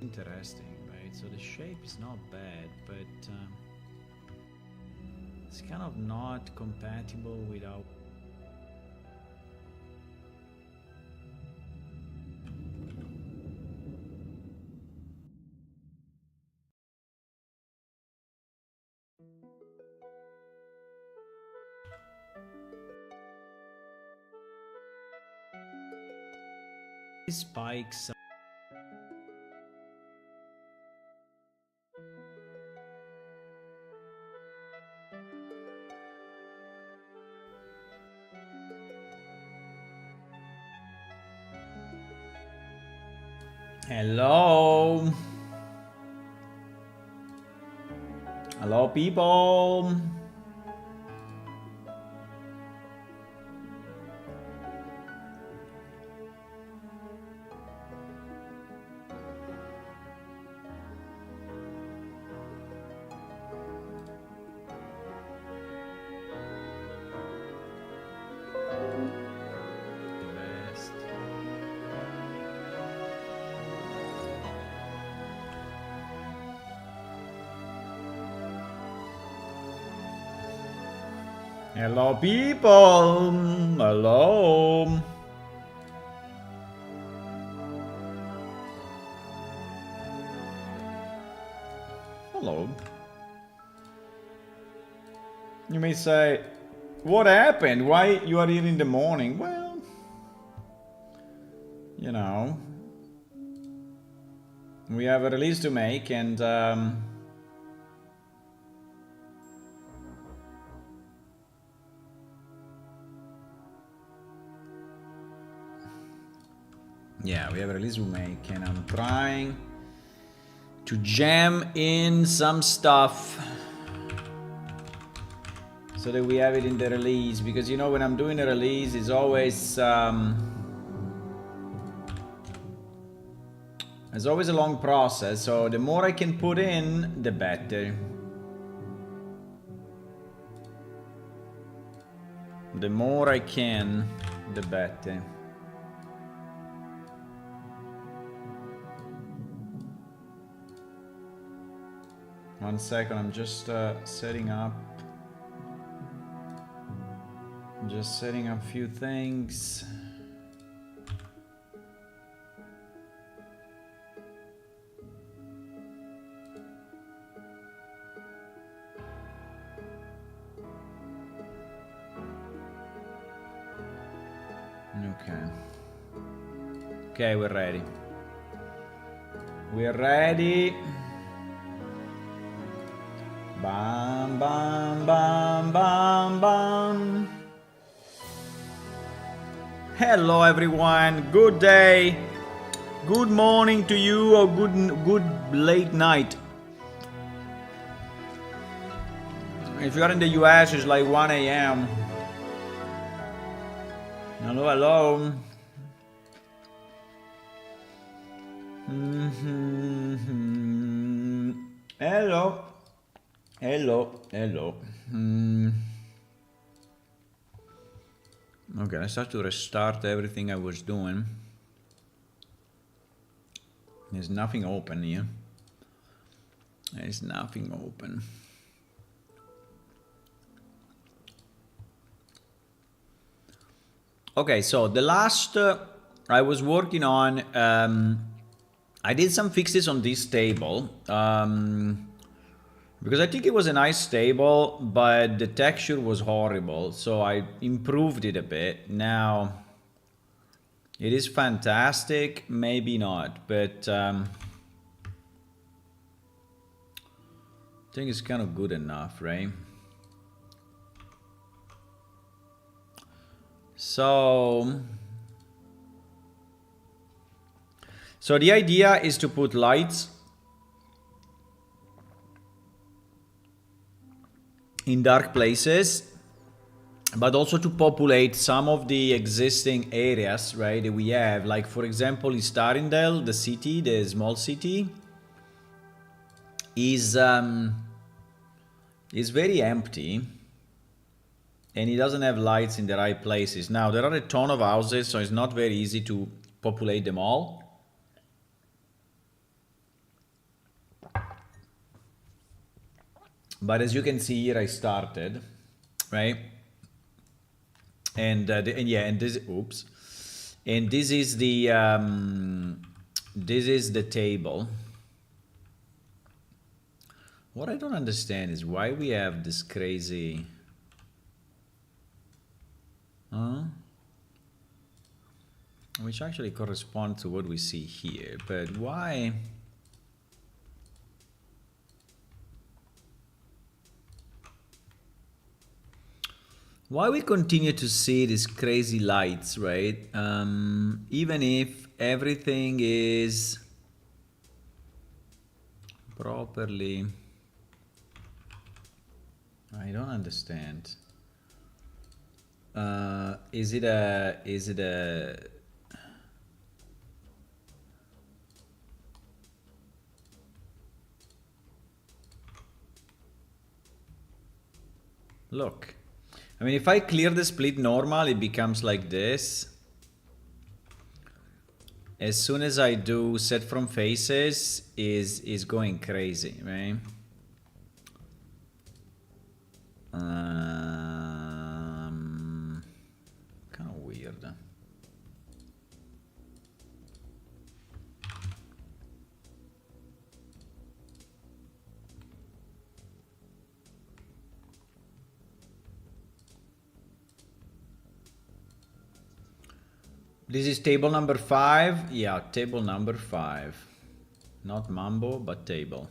Interesting, right? So the shape is not bad, but it's kind of not compatible with our spikes. Hello. Hello, people. The best. Hello, people. Hello. Hello. You may say, what happened? Why you are here in the morning? Well, you know, we have a release to make, and yeah, we have a release to make, and I'm trying to jam in some stuff so that we have it in the release, because you know when I'm doing a release it's always it's always a long process, so the more I can put in, the better. The more I can, the better. One second, I'm just setting up. Just setting up a few things. Okay. Okay, we're ready. We're ready. Bam, bam, bam, bam, bam. Hello, everyone. Good day. Good morning to you, or good late night. If you're in the US, it's like 1 a.m. Hello, hello. Hello. Hello, hello. Okay, I start to restart everything I was doing. There's nothing open here. There's nothing open. Okay, so the last I was working on, I did some fixes on this table. Because I think it was a nice table, but the texture was horrible, so I improved it a bit. Now, it is fantastic, maybe not, but I think it's kind of good enough, right? So the idea is to put lights in dark places, but also to populate some of the existing areas, right, that we have. Like, for example, in Starindel, the city, the small city, is very empty, and it doesn't have lights in the right places. Now, there are a ton of houses, so it's not very easy to populate them all. But as you can see here, I started, right? And yeah, and this, oops, and this is the table. What I don't understand is why we have this crazy, which actually corresponds to what we see here, but why? Why we continue to see these crazy lights, right? Even if everything is properly, I don't understand. Is it a, look. I mean, if I clear the split normal, it becomes like this. As soon as I do set from faces, is going crazy, right? Kind of weird. This is table number 5. Yeah, table number 5. Not Mambo, but table.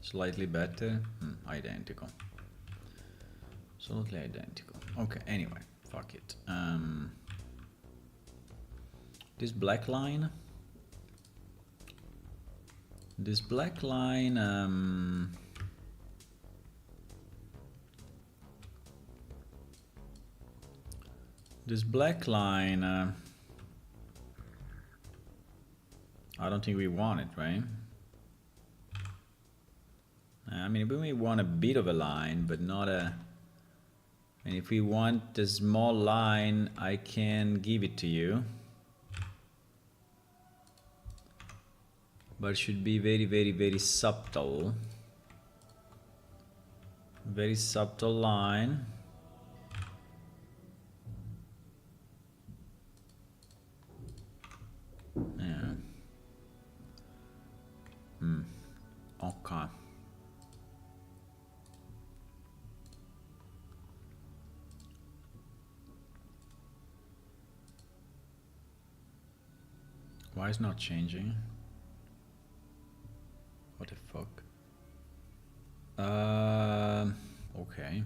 Slightly better. Identical. Absolutely identical. Okay, anyway, fuck it. This black line. This black line, this black line, I don't think we want it, right? I mean, we may want a bit of a line, but not a... And if we want a small line, I can give it to you. But it should be very, very, very subtle. Very subtle line. Yeah. Okay. Why is not changing? What the fuck? Okay.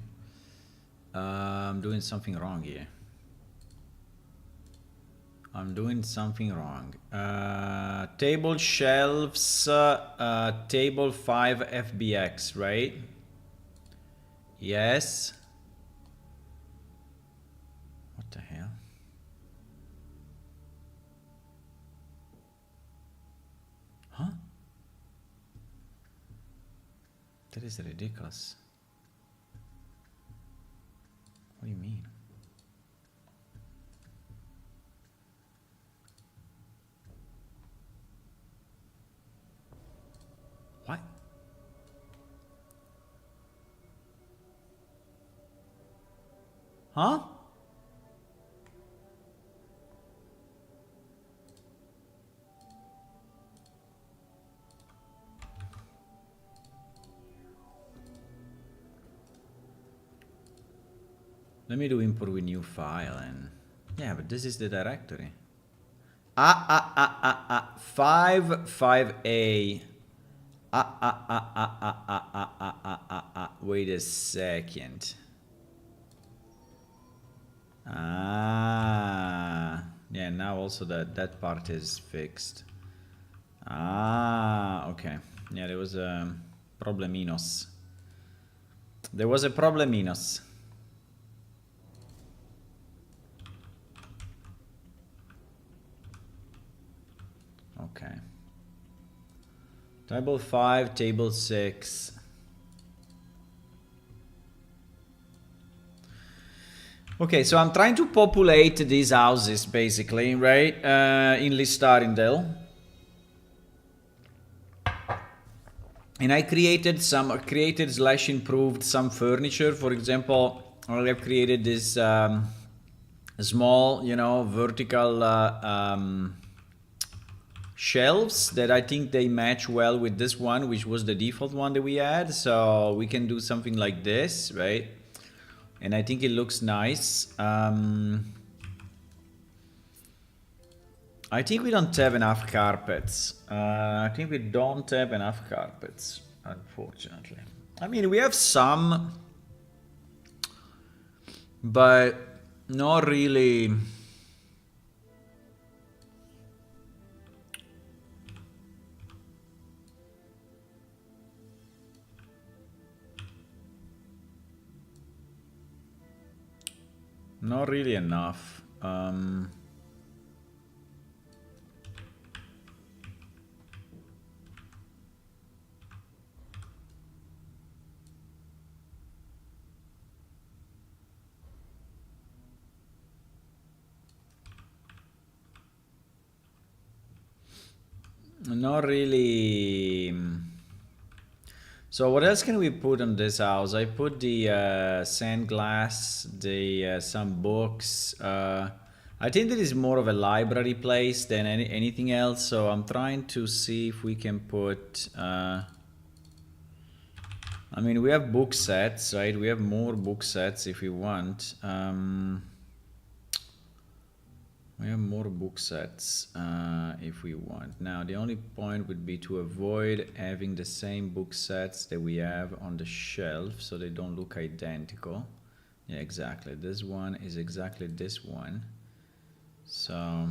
I'm doing something wrong here. I'm doing something wrong. Table shelves, table 5 FBX, right? Yes. What the hell? Huh? That is ridiculous. What do you mean? What? Huh? Let me do import with new file and... Yeah, but this is the directory. 5A. Wait a second. Yeah, now also that part is fixed. Okay. Yeah, there was a probleminos. There was a probleminos. Okay. Table 5, table 6. Okay, so I'm trying to populate these houses basically, right? In Listarindale. And I created / improved some furniture. For example, I have created this small, you know, vertical shelves that I think they match well with this one, which was the default one that we had. So we can do something like this, right? And I think it looks nice. I think we don't have enough carpets. I think we don't have enough carpets, unfortunately. I mean, we have some, but not really. Not really enough. Not really. So what else can we put on this house? I put the sand glass, the some books. I think that is more of a library place than anything else. So I'm trying to see if we can put. I mean, we have book sets, right? We have more book sets if we want. We have more book sets if we want. Now, the only point would be to avoid having the same book sets that we have on the shelf so they don't look identical. Yeah, exactly. This one is exactly this one. So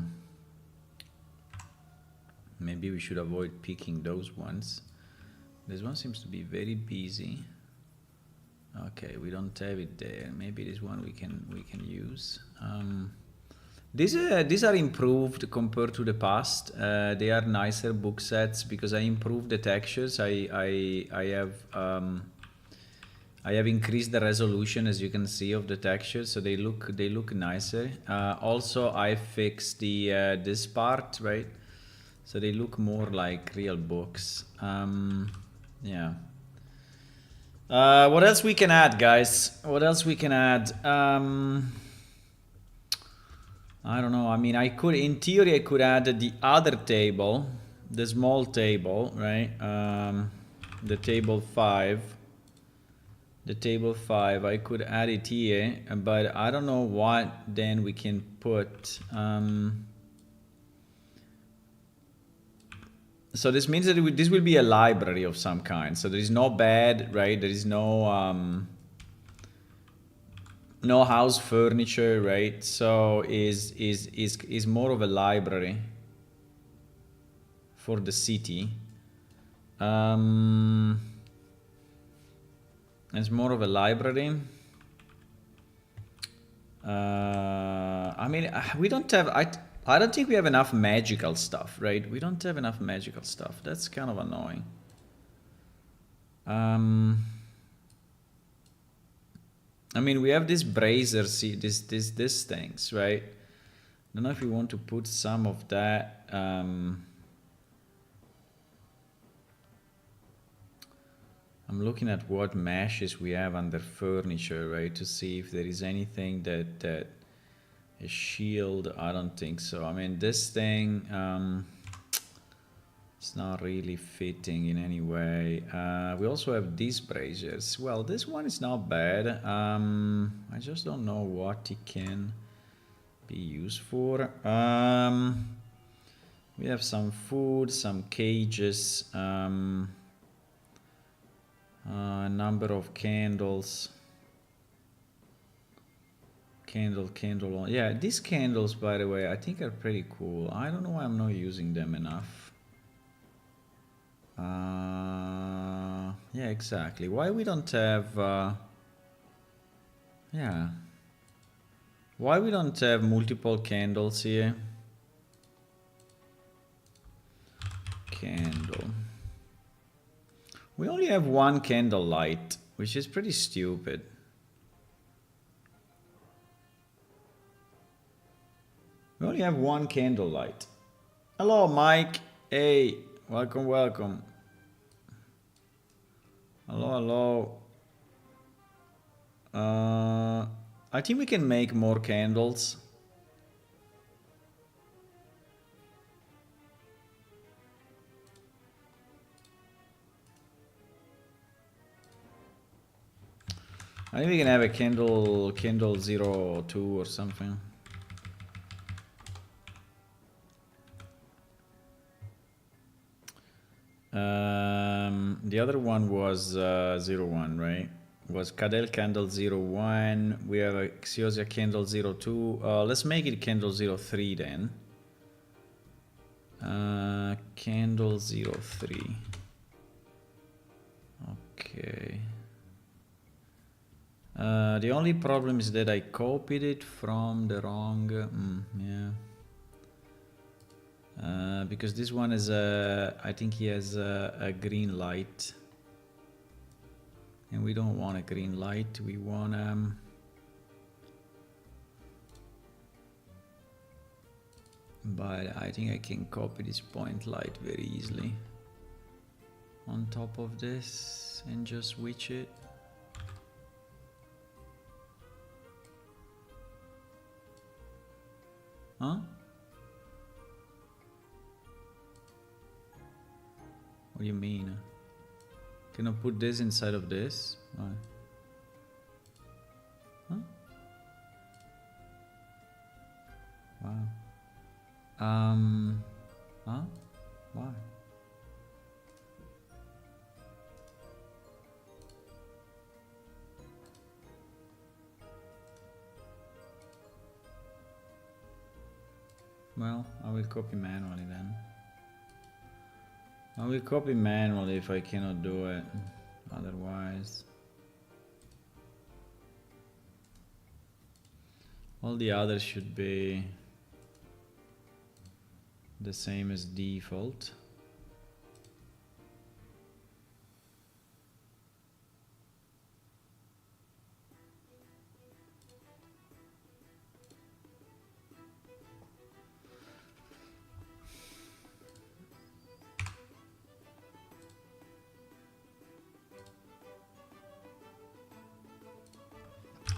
maybe we should avoid picking those ones. This one seems to be very busy. Okay, we don't have it there. Maybe this one we can use. These are improved compared to the past. They are nicer book sets because I improved the textures. I have increased the resolution, as you can see, of the textures, so they look nicer. Also, I fixed the this part, right? So they look more like real books. Yeah. What else we can add, guys? What else we can add? I don't know. I mean, in theory, I could add the other table, the small table, right? The table 5. The table 5, I could add it here, but I don't know what then we can put. So this means that this will be a library of some kind. So there is no bed, right? There is no no house furniture, right? So is more of a library for the city. It's more of a library. I mean, we don't have. I don't think we have enough magical stuff, right? We don't have enough magical stuff. That's kind of annoying. I mean, we have this brazier, see, this things, right? I don't know if we want to put some of that. I'm looking at what meshes we have under furniture, right, to see if there is anything that a shield. I don't think so. I mean, this thing, it's not really fitting in any way. We also have these braziers. Well, this one is not bad. I just don't know what it can be used for. We have some food, some cages, a number of candles. Candle. Yeah, these candles, by the way, I think are pretty cool. I don't know why I'm not using them enough. Yeah, exactly. Why we don't have yeah, why we don't have multiple candles here? Candle. We only have one candle light, which is pretty stupid. We only have one candle light. Hello, Mike. Hey, welcome, welcome. Hello, hello. I think we can make more candles. I think we can have a candle 02 or something. The other one was 01, right? Was Cadel candle 01. We have a Xiosia candle 02. Let's make it candle 03 then. Candle 03. Okay. The only problem is that I copied it from the wrong, because this one is I think he has a green light, and we don't want a green light. We want but I think I can copy this point light very easily on top of this and just switch it. Huh? What do you mean? Can I put this inside of this? Why? Huh? Wow. Huh? Why? Well, I will copy manually then. I will copy manually if I cannot do it otherwise. All the others should be the same as default.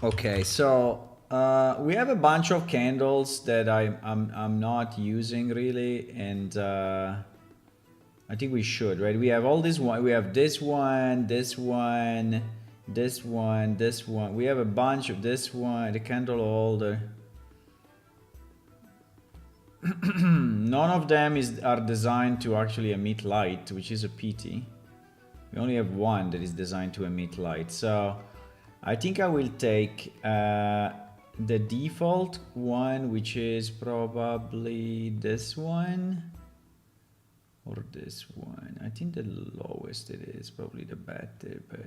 Okay, so we have a bunch of candles that I'm not using really, and I think we should, right? We have all this one. We have this one, this one, this one, this one. We have a bunch of this one, the candle holder. None of them are designed to actually emit light, which is a pity. We only have one that is designed to emit light, so I think I will take the default one, which is probably this one or this one. I think the lowest it is probably the better, but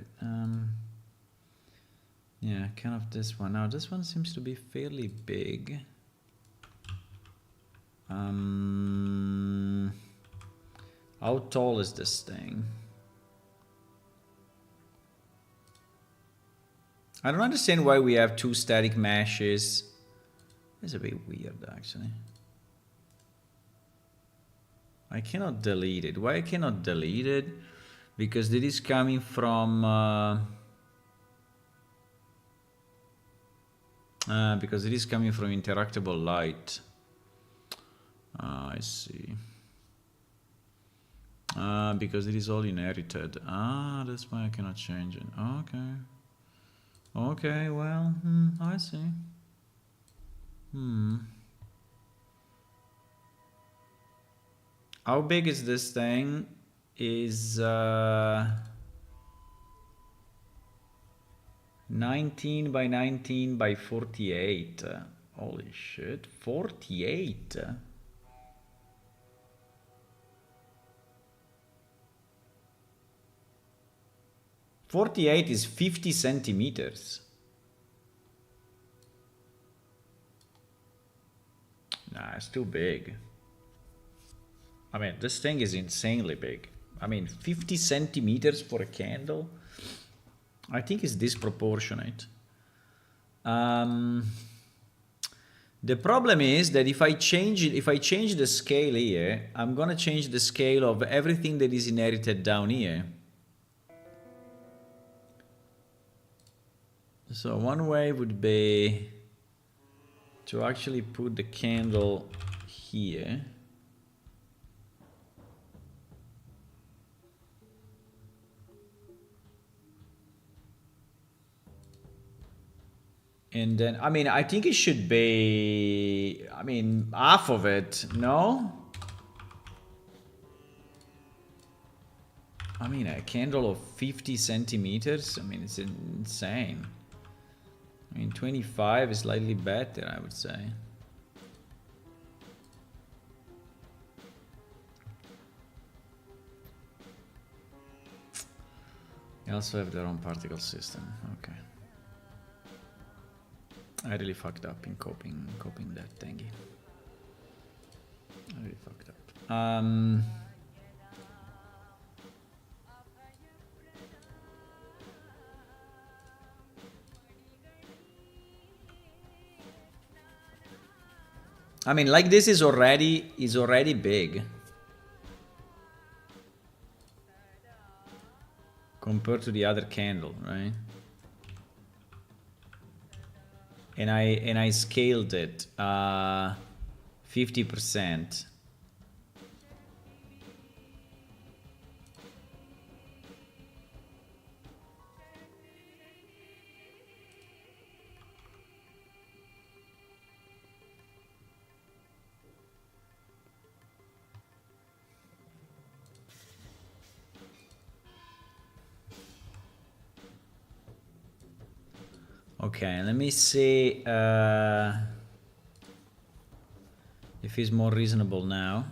yeah, kind of this one. Now this one seems to be fairly big. How tall is this thing? I don't understand why we have two static meshes. It's a bit weird actually. I cannot delete it. Why I cannot delete it? Because it is coming from interactable light. I see. Because it is all inherited. That's why I cannot change it. Okay. Okay, well, I see. How big is this thing? Is 19 by 19 by 48. Holy shit, 48. 48 is 50 centimeters. Nah, it's too big. I mean, this thing is insanely big. I mean, 50 centimeters for a candle. I think it's disproportionate. The problem is that if I change it, if I change the scale here, I'm gonna change the scale of everything that is inherited down here. So one way would be to actually put the candle here. And then, I mean, I think it should be, I mean, half of it, no? I mean, a candle of 50 centimeters, I mean, it's insane. I mean, 25 is slightly better, I would say. They also have their own particle system, okay. I really fucked up in copying that thingy. I really fucked up. I mean, like this is already big compared to the other candle, right? And I scaled it 50%. Okay, let me see if it's more reasonable now.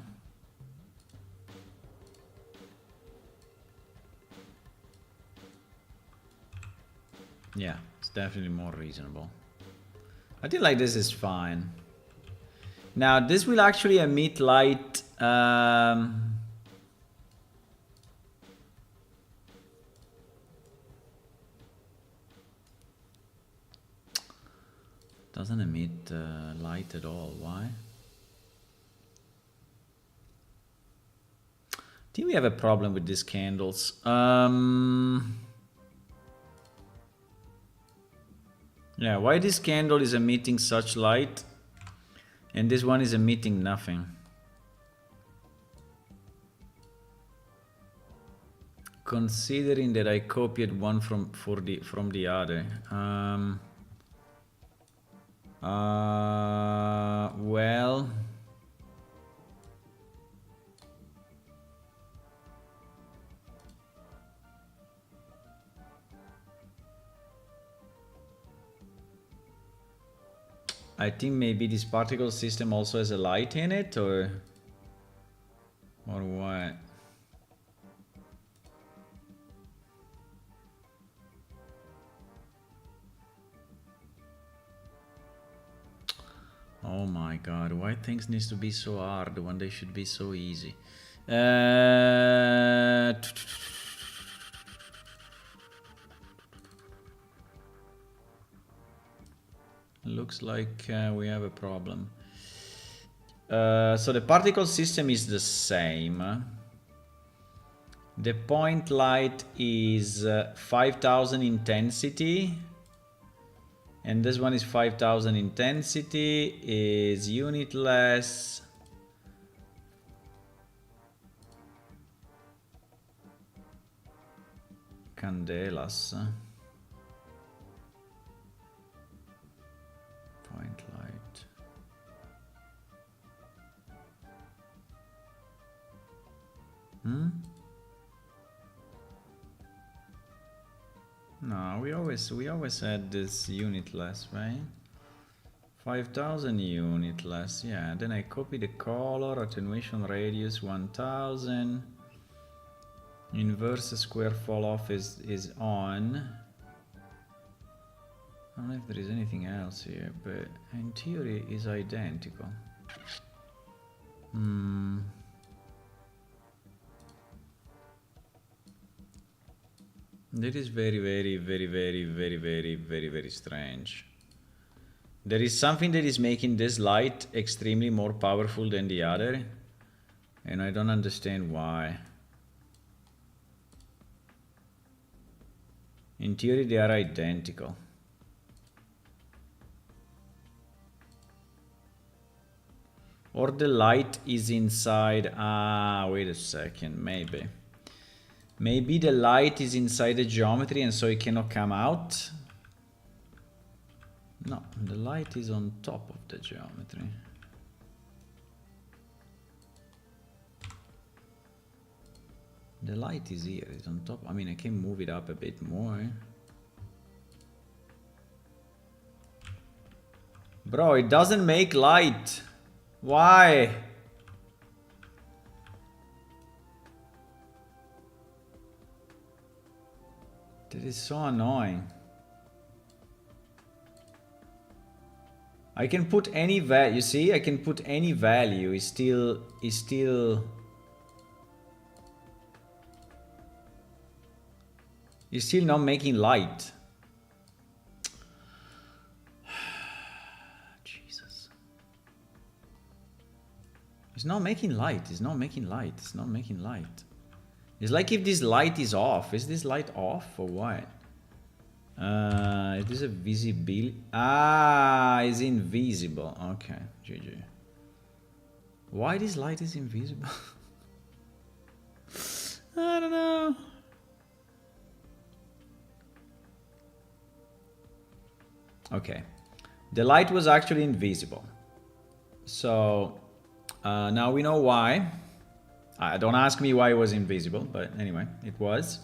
Yeah, it's definitely more reasonable. I think like this is fine. Now this will actually emit light. Doesn't emit light at all. Why? I think we have a problem with these candles. Yeah, why this candle is emitting such light and this one is emitting nothing? Considering that I copied one from the other. Well, I think maybe this particle system also has a light in it, or what? Oh my god, why things need to be so hard when they should be so easy? Looks like we have a problem. So the particle system is the same. The point light is 5000 intensity. And this one is 5000 intensity, is unitless. Candelas. Point light. No, we always had this unitless, right? 5000 unitless, yeah. Then I copy the color, attenuation radius 1000. Inverse square fall off is on. I don't know if there is anything else here, but in theory is identical. That is very, very, very, very, very, very, very, very strange. There is something that is making this light extremely more powerful than the other, and I don't understand why. In theory, they are identical. Or the light is inside. Ah, wait a second, maybe. Maybe the light is inside the geometry and so it cannot come out. No, the light is on top of the geometry. The light is here, it's on top. I mean, I can move it up a bit more. Bro, it doesn't make light. Why? That is so annoying. I can put any value, you see? I can put any value, it's still not making light. Jesus. It's not making light, it's not making light, it's not making light. It's like if this light is off. Is this light off or what? Is this a visibility? Ah, it's invisible. Okay, GG. Why this light is invisible? I don't know. Okay, the light was actually invisible. So now we know why. Don't ask me why it was invisible, but anyway, it was.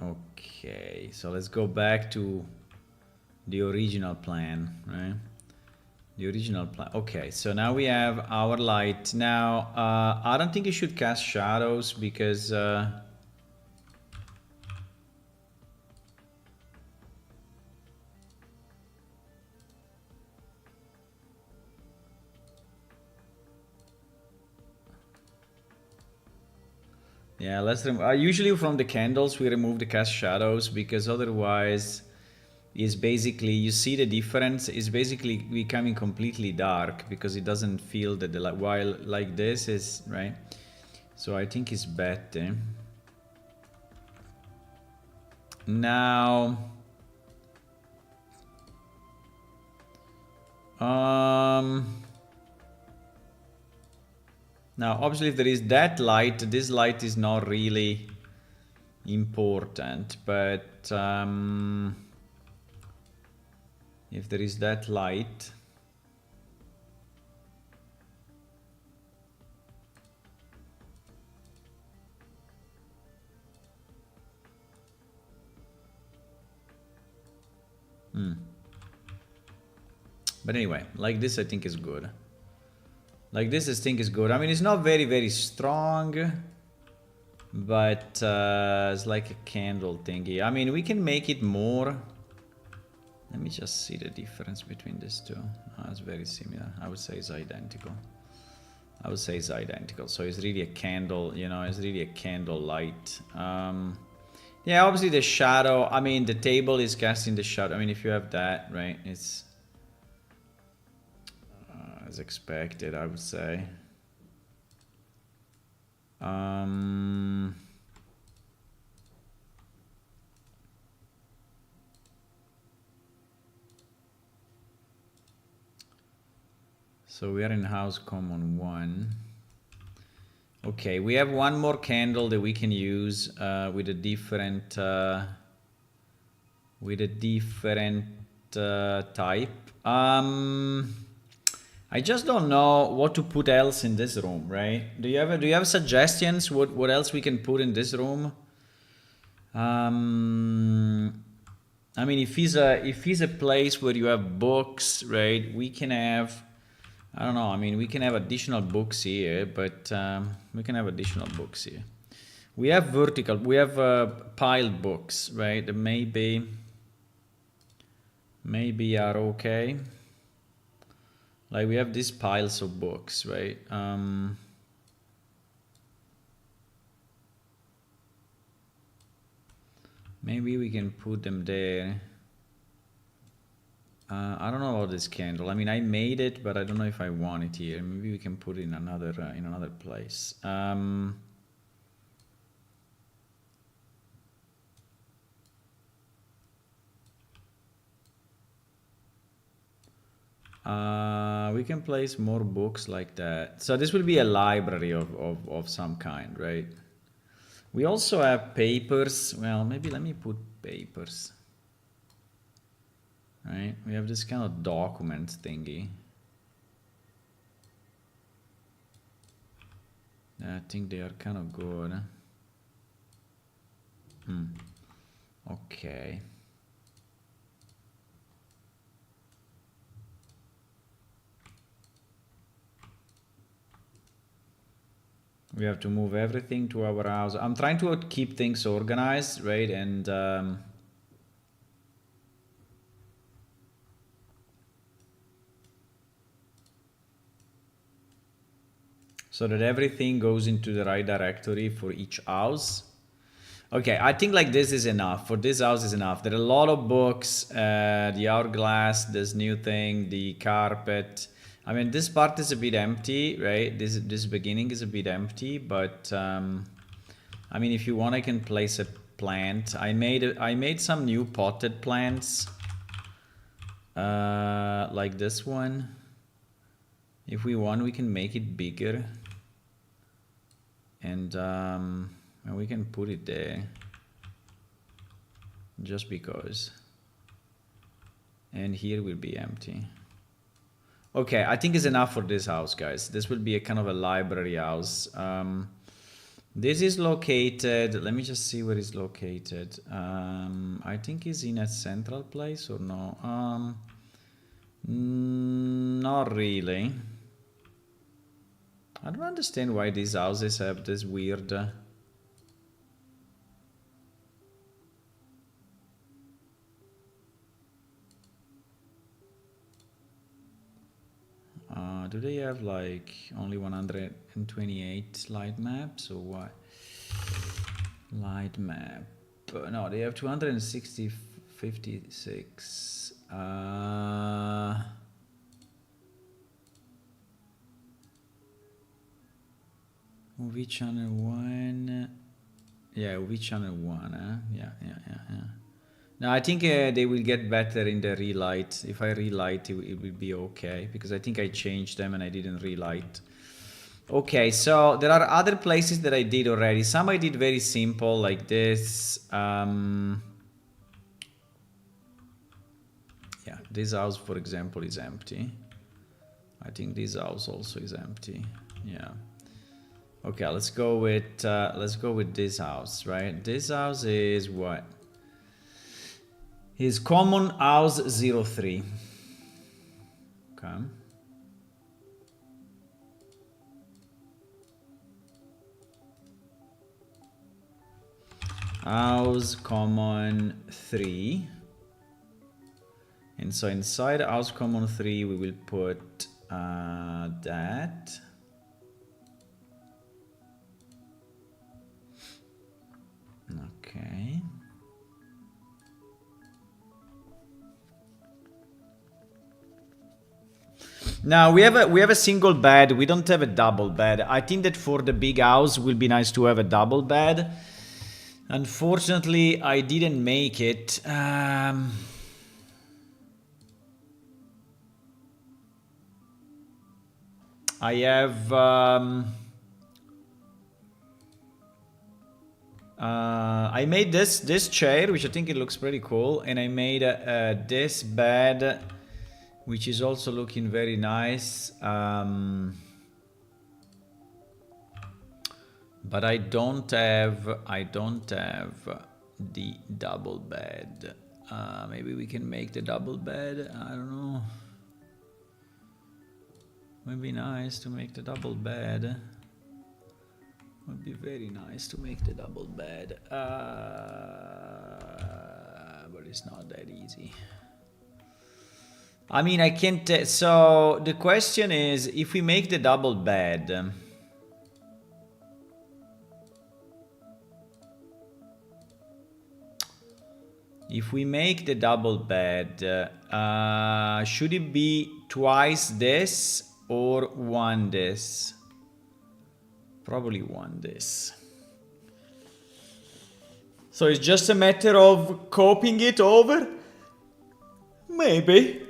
Okay, so let's go back to the original plan, right? The original plan. Okay, so now we have our light. Now, I don't think you should cast shadows because yeah, let's usually from the candles we remove the cast shadows because otherwise is basically, you see the difference, is basically becoming completely dark because it doesn't feel that the light, while like this is, right? So I think it's better. Now, now obviously if there is that light, this light is not really important, but if there is that light, but anyway, like this I think is good. Like this I think is good. I mean, it's not very, very strong, but it's like a candle thingy. I mean, we can make it more. Let me just see the difference between these two. Oh, it's very similar. I would say it's identical. I would say it's identical. So it's really a candle, you know, it's really a candle light. Yeah, obviously the shadow, I mean, the table is casting the shadow. I mean, if you have that, right, it's as expected, I would say. So we are in house common 1. Okay, we have one more candle that we can use with a different type. I just don't know what to put else in this room, right? Do you have suggestions? What else we can put in this room? I mean, if it's a place where you have books, right? We can have, I don't know. I mean, we can have additional books here, but we can have additional books here. We have vertical. We have piled books, right? That maybe are okay. Like we have these piles of books, right? Maybe we can put them there. I don't know about this candle. I mean, I made it, but I don't know if I want it here. Maybe we can put it in another place. We can place more books like that. So this will be a library of some kind, right? We also have papers. Well, maybe let me put papers. Right? We have this kind of document thingy. I think they are kind of good. Okay. We have to move everything to our house. I'm trying to keep things organized, right? And so that everything goes into the right directory for each house. Okay, I think like this is enough. For this house is enough. There are a lot of books, the hourglass, this new thing, the carpet. I mean, this part is a bit empty, right? This beginning is a bit empty, but I mean, if you want, I can place a plant. I made some new potted plants, like this one. If we want, we can make it bigger, and we can put it there, just because. And here will be empty. Okay, I think it's enough for this house, guys. This will be a kind of a library house. This is located, let me just see where it's located. I think it's in a central place or no? Not really. I don't understand why these houses have this weird... do they have like only 128 light maps or what? Light map. No, they have 260, 56. Movie channel 1. Yeah, movie channel 1, huh? Yeah. Now I think they will get better in the relight. If I relight, it will be okay, because I think I changed them and I didn't relight. Okay, so there are other places that I did already. Some I did very simple, like this. Yeah, this house, for example, is empty. I think this house also is empty. Yeah. Okay, let's go with this house, right? This house is what? Is common house 03. Okay. House common 3. And so inside house common 3 we will put that. Okay. Now we have a single bed. We don't have a double bed. I think that for the big house will be nice to have a double bed. Unfortunately, I didn't make it. I have I made this chair, which I think it looks pretty cool, and I made this bed, which is also looking very nice. But I don't have the double bed. Maybe we can make the double bed. I don't know. Would be nice to make the double bed. Would be very nice to make the double bed. But it's not that easy. I mean, I can't. So the question is, if we make the double bed, if we make the double bed, should it be twice this or one this? Probably one this. So it's just a matter of coping it over? Maybe.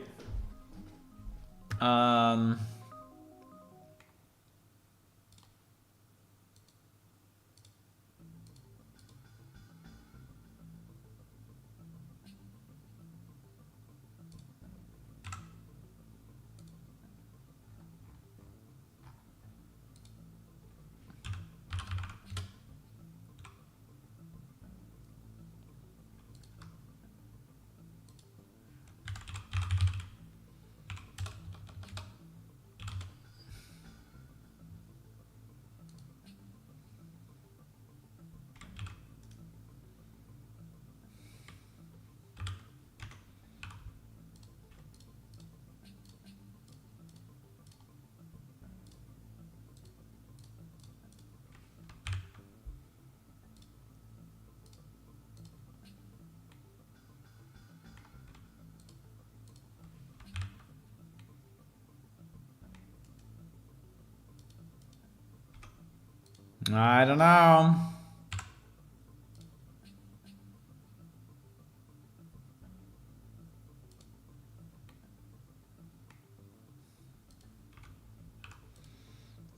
I don't know.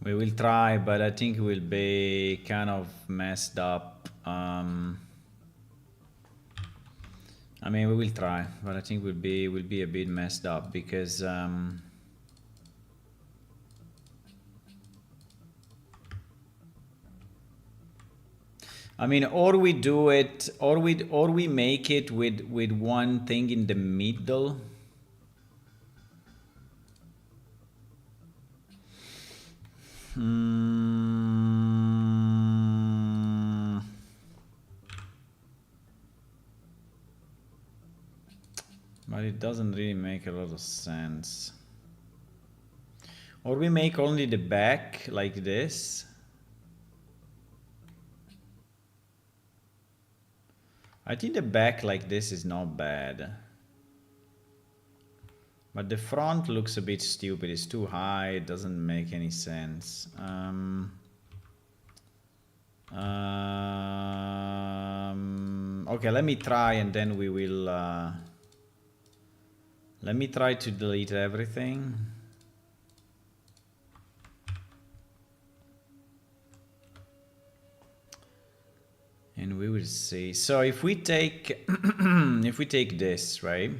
We will try, but I think it will be kind of messed up. I mean, we will try, but I think will be a bit messed up because I mean, or we do it, or we make it with one thing in the middle. But it doesn't really make a lot of sense. Or we make only the back like this. I think the back like this is not bad. But the front looks a bit stupid. It's too high. It doesn't make any sense. Okay, let me try and then we will... let me try to delete everything. And we will see. So if we take if we take this, right?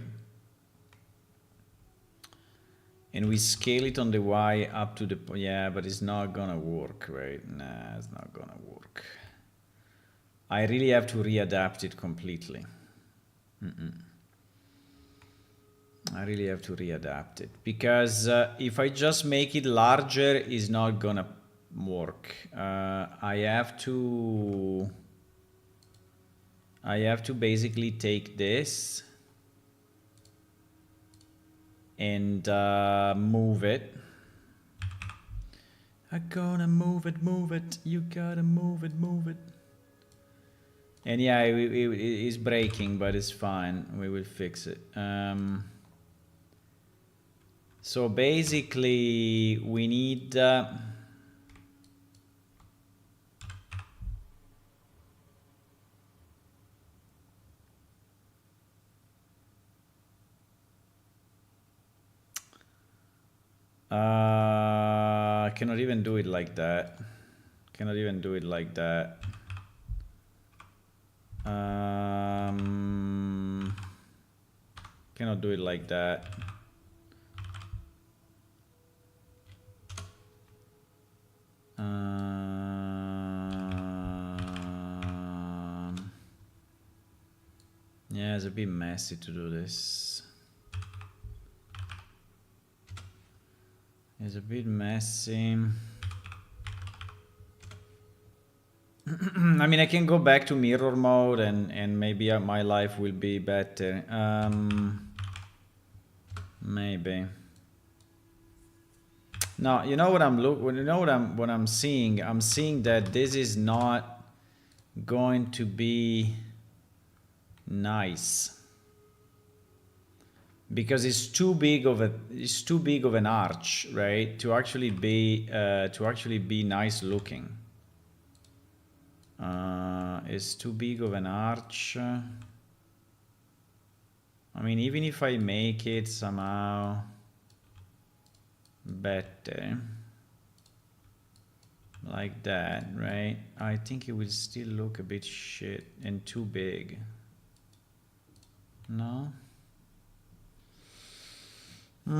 And we scale it on the Y up to the... Yeah, but it's not gonna work, right? Nah, it's not gonna work. I really have to readapt it completely. I really have to readapt it. Because if I just make it larger, it's not gonna work. I have to basically take this and move it. I'm gonna move it. You gotta move it. And yeah, it's breaking, but it's fine. We will fix it. So basically, we need... I cannot even do it like that. Cannot even do it like that. Cannot do it like that. Yeah, it's a bit messy to do this. It's a bit messy. I mean, I can go back to mirror mode and maybe my life will be better. Maybe. No, you know what I'm what I'm seeing? I'm seeing that this is not going to be nice. Because it's too big of an arch, right? To actually be nice looking. It's too big of an arch. I mean, even if I make it somehow better, like that, right? I think it will still look a bit shit and too big. No? Well,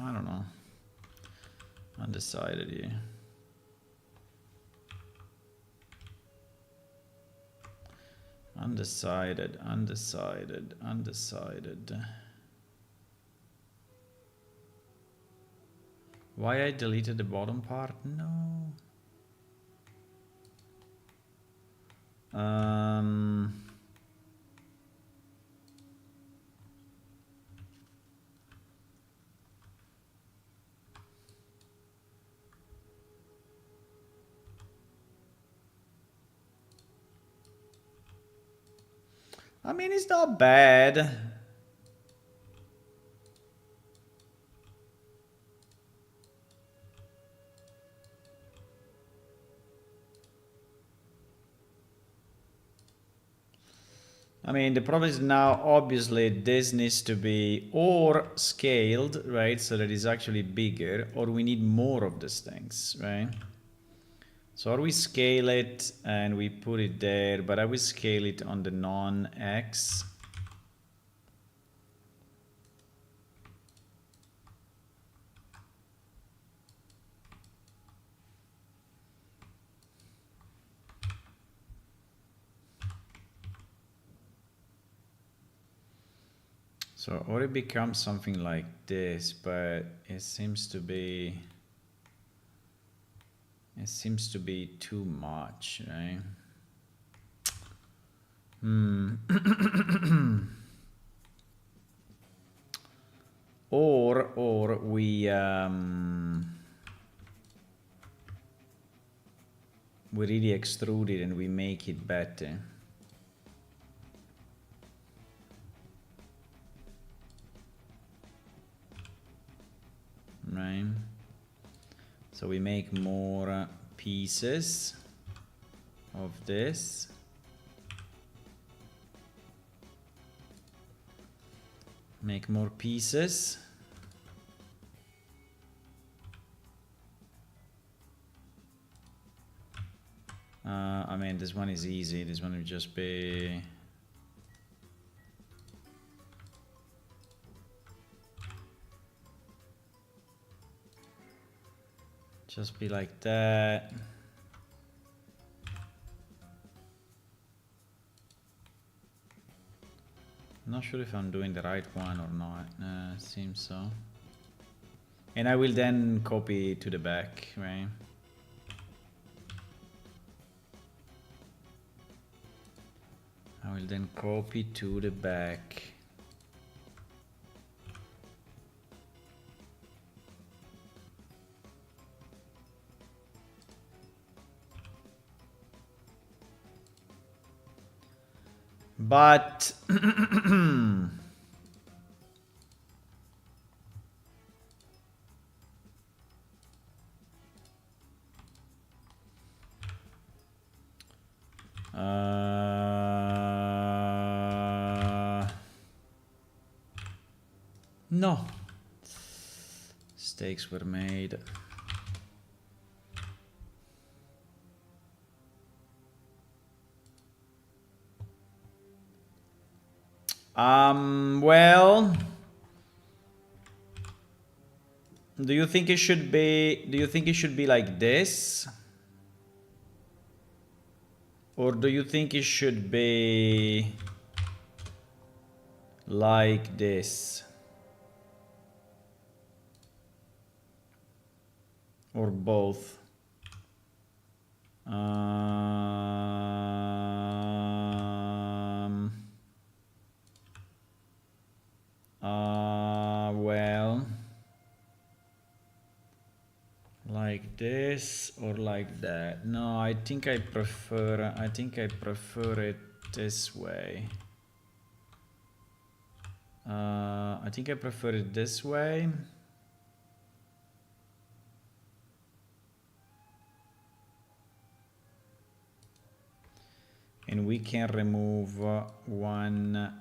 I don't know. Undecided here. Undecided. Why I deleted the bottom part? No. I mean, it's not bad. I mean, the problem is now, obviously, this needs to be or scaled, right? So that it's actually bigger, or we need more of these things, right? So or we scale it and we put it there, but I will scale it on the non-X. So or it becomes something like this, but it seems to be too much, right? Or we really extrude it and we make it better. Right? So we make more pieces of this. Make more pieces. I mean, this one is easy. This one will just be... just be like that. Not sure if I'm doing the right one or not. Seems so. And I will then copy to the back, right? I will then copy to the back. But no. Mistakes were made. Well, do you think it should be like this? Or do you think it should be like this? or both? Well, like this or like that. No, I think I prefer it this way. I think I prefer it this way. And we can remove one.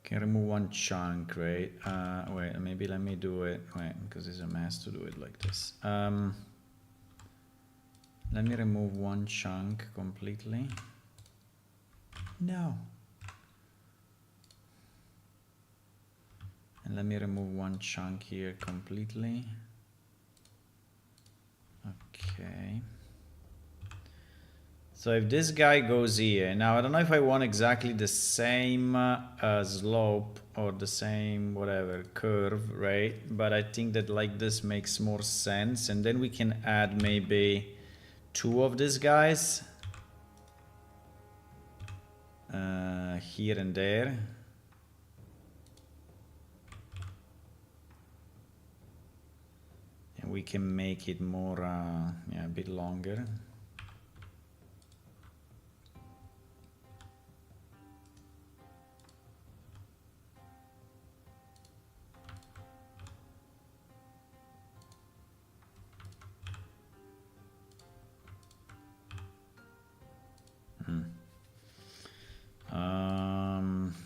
Can remove one chunk, right? Wait, maybe let me do it. Wait, because it's a mess to do it like this. Let me remove one chunk completely. No. And let me remove one chunk here completely. Okay. So if this guy goes here, now I don't know if I want exactly the same slope or the same whatever curve, right? But I think that like this makes more sense. And then we can add maybe two of these guys here and there. And we can make it more, yeah, a bit longer.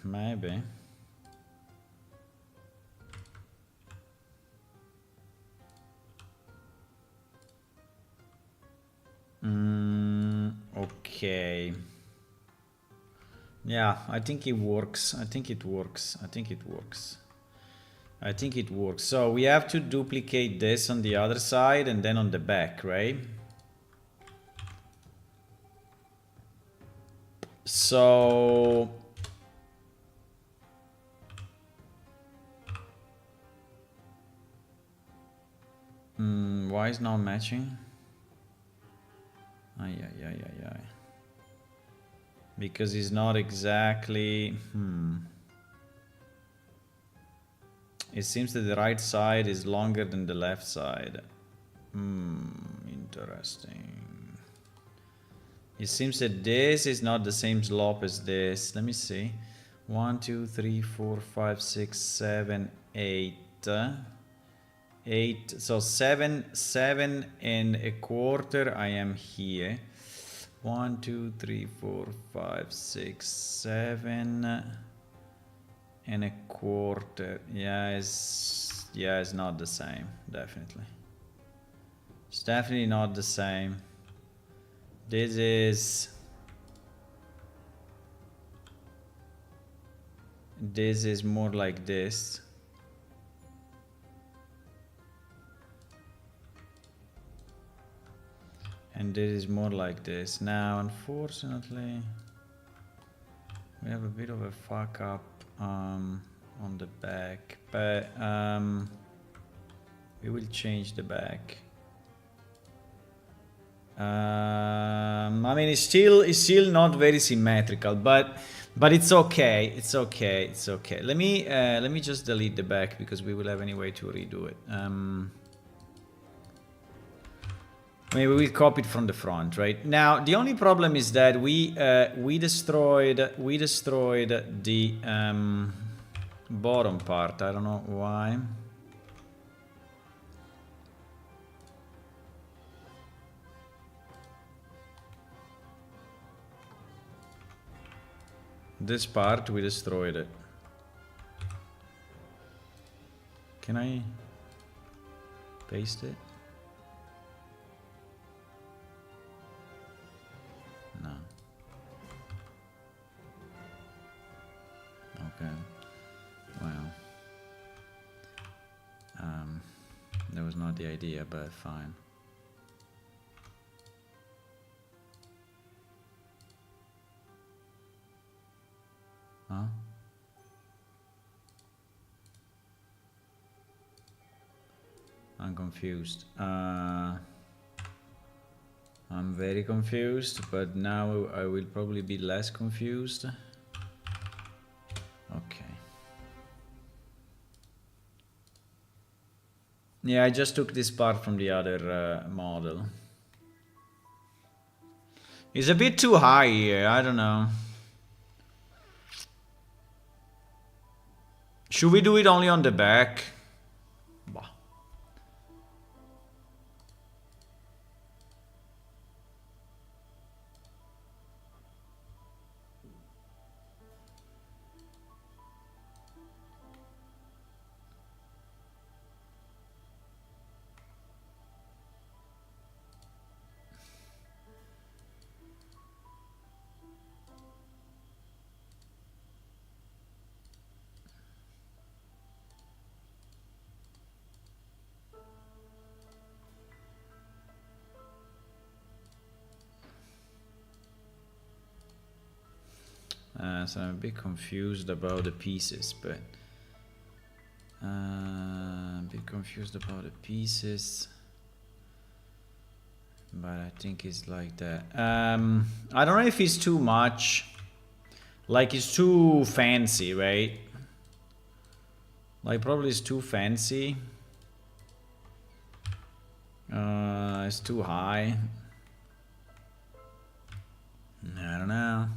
Maybe. Okay. Yeah, I think it works. I think it works. I think it works. I think it works. So we have to duplicate this on the other side and then on the back, right? So why is not matching? Ay. Because it's not exactly. It seems that the right side is longer than the left side. Interesting. It seems that this is not the same slope as this. Let me see. 1, 2, 3, 4, 5, 6, 7, 8. 8. So 7 and a quarter. I am here. 1, 2, 3, 4, 5, 6, 7 and a quarter. Yeah, it's not the same. Definitely. It's definitely not the same. This is more like this. And this is more like this. Now, unfortunately, we have a bit of a fuck up on the back, but we will change the back. I mean, it's still not very symmetrical, but it's okay. It's okay. It's okay. Let me just delete the back because we will have any way to redo it. Maybe we'll copy it from the front, right? Now, the only problem is that we destroyed the bottom part. I don't know why. This part, we destroyed it. Can I paste it? No. Okay. Well. That was not the idea, but fine. Huh? confused. I'm very confused, but now I will probably be less confused. Okay. Yeah, I just took this part from the other model. It's a bit too high here, I don't know. Should we do it only on the back? Bah. So I'm a bit confused about the pieces, but a bit confused about the pieces, but I think it's like that. I don't know if it's too much, like it's too fancy, right? Like probably it's too fancy. It's too high. I don't know.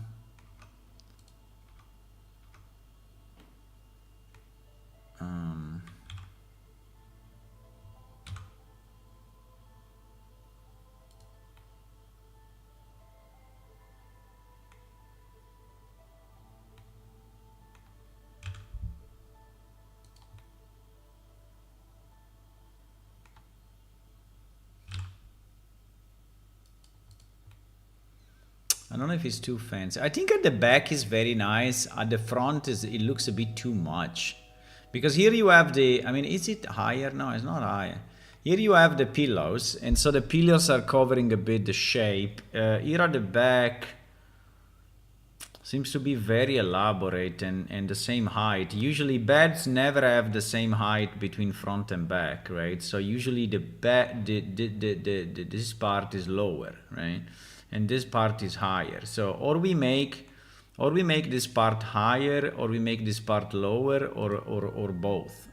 I don't know if it's too fancy. I think at the back is very nice. At the front it looks a bit too much. Because here you have the, I mean, is it higher? No, it's not higher. Here you have the pillows, and so the pillows are covering a bit the shape. Here at the back seems to be very elaborate and the same height. Usually beds never have the same height between front and back, right? So usually the bed, this part is lower, right? And this part is higher. So or we make this part higher, or we make this part lower, or both.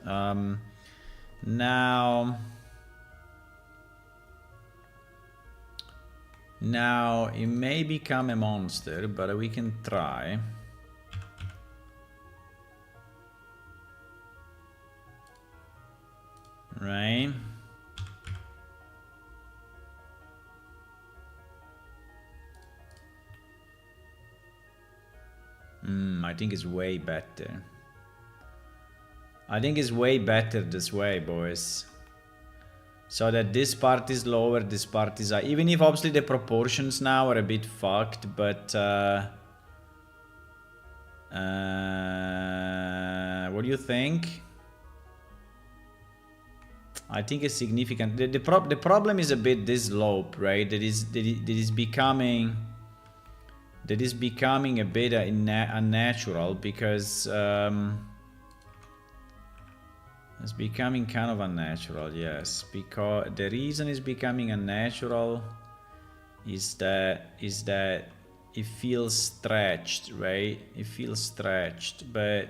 Now it may become a monster, but we can try. Right? I think it's way better. I think it's way better this way, boys. So that this part is lower, this part is high. Even if obviously the proportions now are a bit fucked, but what do you think? I think it's significant. The problem is a bit this slope, right? That is becoming a bit unnatural, because it's becoming kind of unnatural, yes. Because the reason it's becoming unnatural is that it feels stretched, right? It feels stretched, but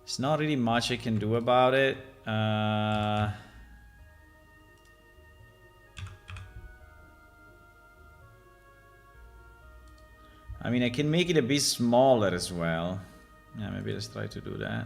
it's not really much I can do about it. I mean, I can make it a bit smaller as well. Yeah, maybe let's try to do that.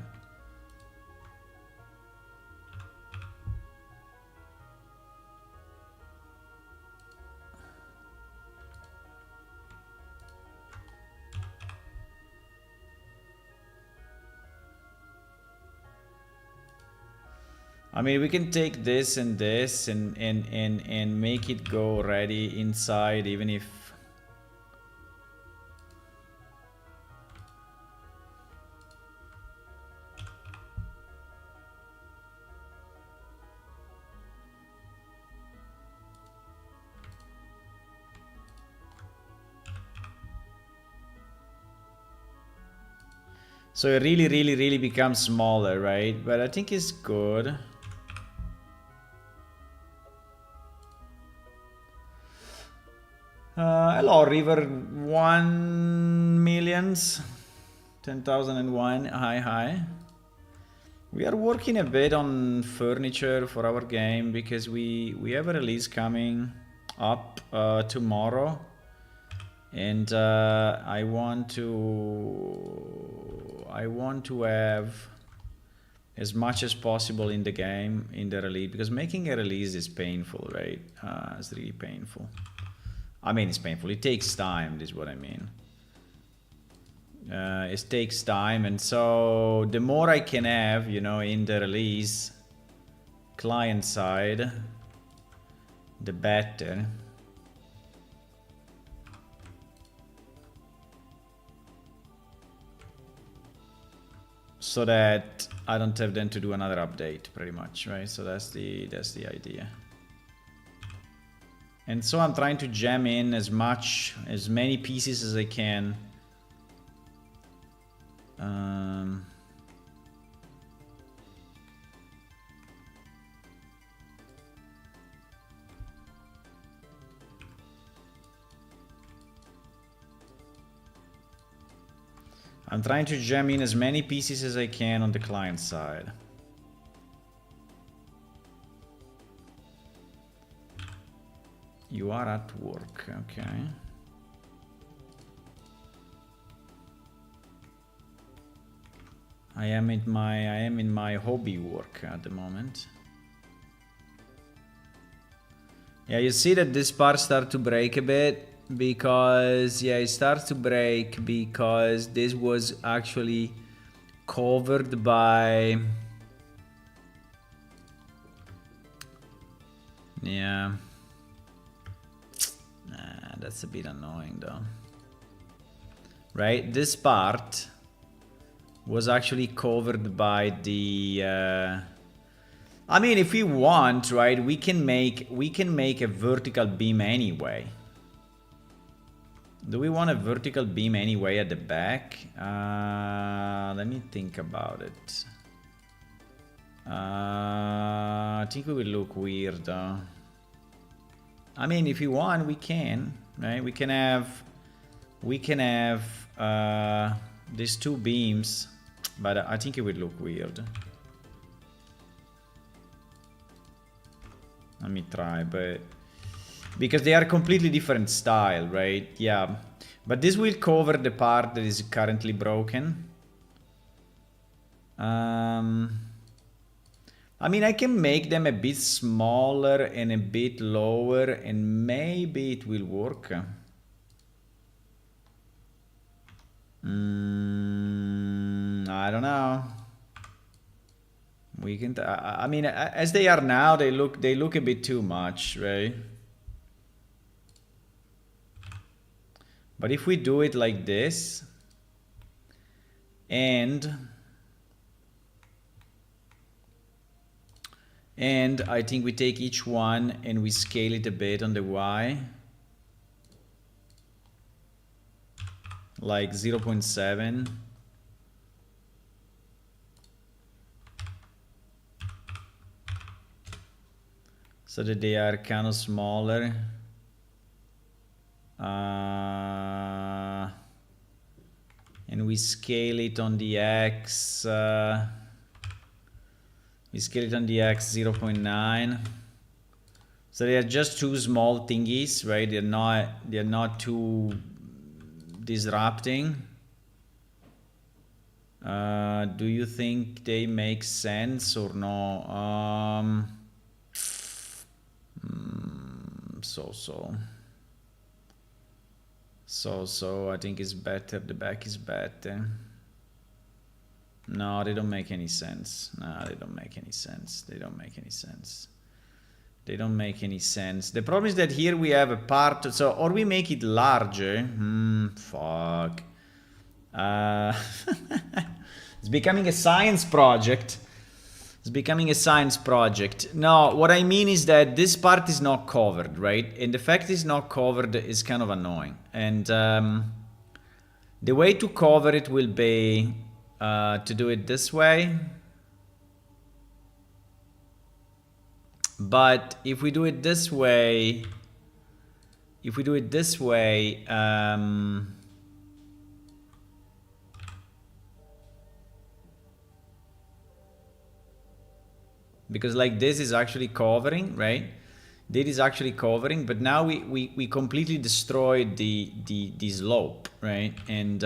I mean, we can take this and this and make it go already inside, even if... So it really becomes smaller, right? But I think it's good. Hello, River 1 millions, 10,001. Hi. We are working a bit on furniture for our game because we have a release coming up tomorrow, and I want to have as much as possible in the game, in the release, because making a release is painful, right? It's really painful. I mean, it's painful. It takes time, is what I mean. It takes time, and so the more I can have, you know, in the release client side, the better. So that I don't have then to do another update, pretty much, right? So that's the idea. And so I'm trying to jam in as many pieces as I can. I'm trying to jam in as many pieces as I can on the client side. You are at work, okay. I am in my hobby work at the moment. Yeah, you see that this part starts to break a bit because, yeah, it starts to break because this was actually covered by, yeah. That's a bit annoying though. Right? This part was actually covered by the I mean, if we want, right, we can make a vertical beam anyway. Do we want a vertical beam anyway at the back? Let me think about it. I think it will look weird though. I mean, if you want, we can, right? We can have these two beams, but I think it would look weird. Let me try, but because they are completely different style, right? Yeah, but this will cover the part that is currently broken. I mean, I can make them a bit smaller and a bit lower, and maybe it will work. I don't know. We can. I mean, as they are now, they look a bit too much, right? But if we do it like this, and I think we take each one and we scale it a bit on the Y, like 0.7. So that they are kind of smaller. And we scale it on the X. We scale it on the X 0.9. So they are just two small thingies, right? They're not too disrupting. Do you think they make sense or no? So I think it's better. The back is better. No, they don't make any sense. No, they don't make any sense. They don't make any sense. They don't make any sense. The problem is that here we have a part, so, or we make it larger. Fuck. It's becoming a science project. It's becoming a science project. No, what I mean is that this part is not covered, right? And the fact it's not covered is kind of annoying. And the way to cover it will be to do it this way. But if we do it this way, if we do it this way, because like this is actually covering, right? This is actually covering, but now we completely destroyed the slope, right? And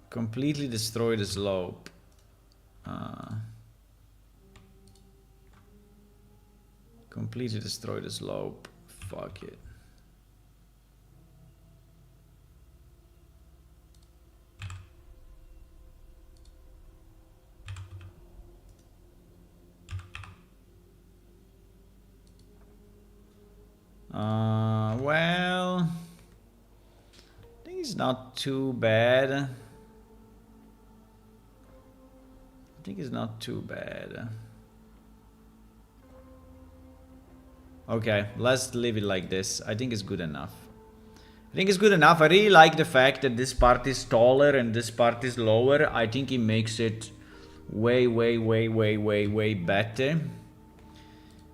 completely destroyed the slope. Completely destroyed the slope. Fuck it. Well, I think it's not too bad. I think it's not too bad. Okay, let's leave it like this. I think it's good enough. I think it's good enough. I really like the fact that this part is taller and this part is lower. I think it makes it way better.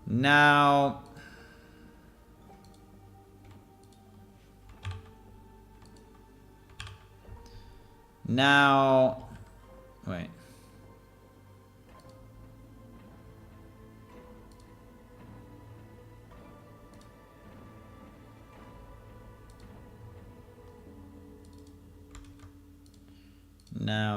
Now, wait. Now.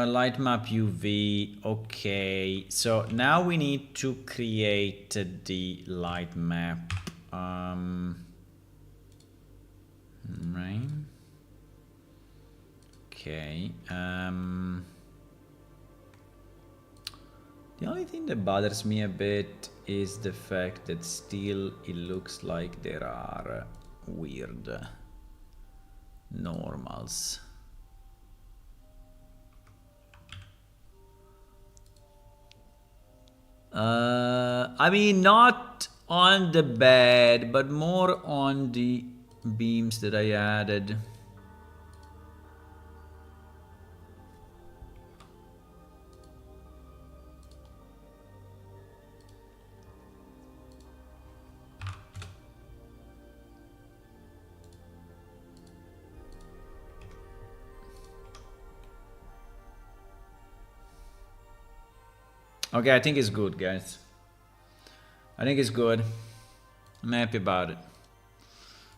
Light map UV. Okay, so now we need to create the light map. Right. Okay. The only thing that bothers me a bit is the fact that still it looks like there are weird normals. I mean, not on the bed, but more on the beams that I added. Okay, I think it's good, guys. I think it's good. I'm happy about it.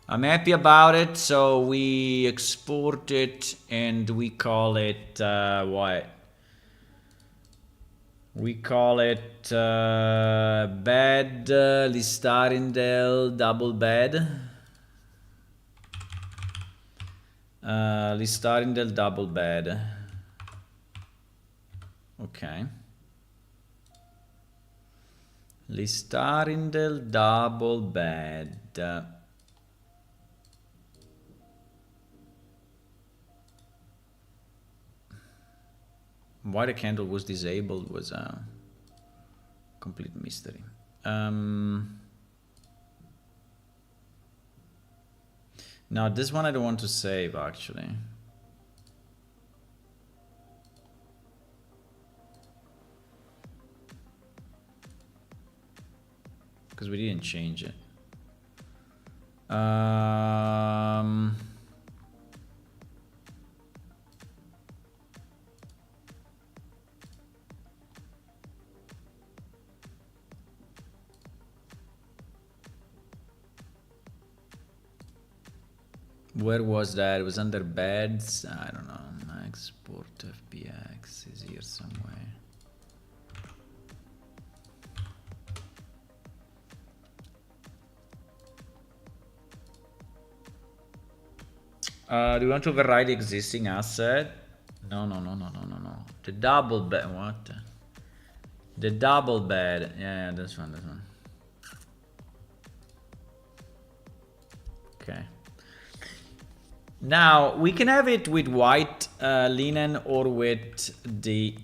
I'm happy about it, so we export it and we call it, what? We call it bed Listarindel double bed. Listarindel double bed. Okay. Listarindel double bed. Why the candle was disabled was a complete mystery. Now this one I don't want to save actually. Because we didn't change it. Where was that? It was under beds. I don't know. Export FBX is here somewhere. Do you want to override the existing asset? No. The double bed. What? The double bed. Yeah, this one. Okay. Now we can have it with white linen or with the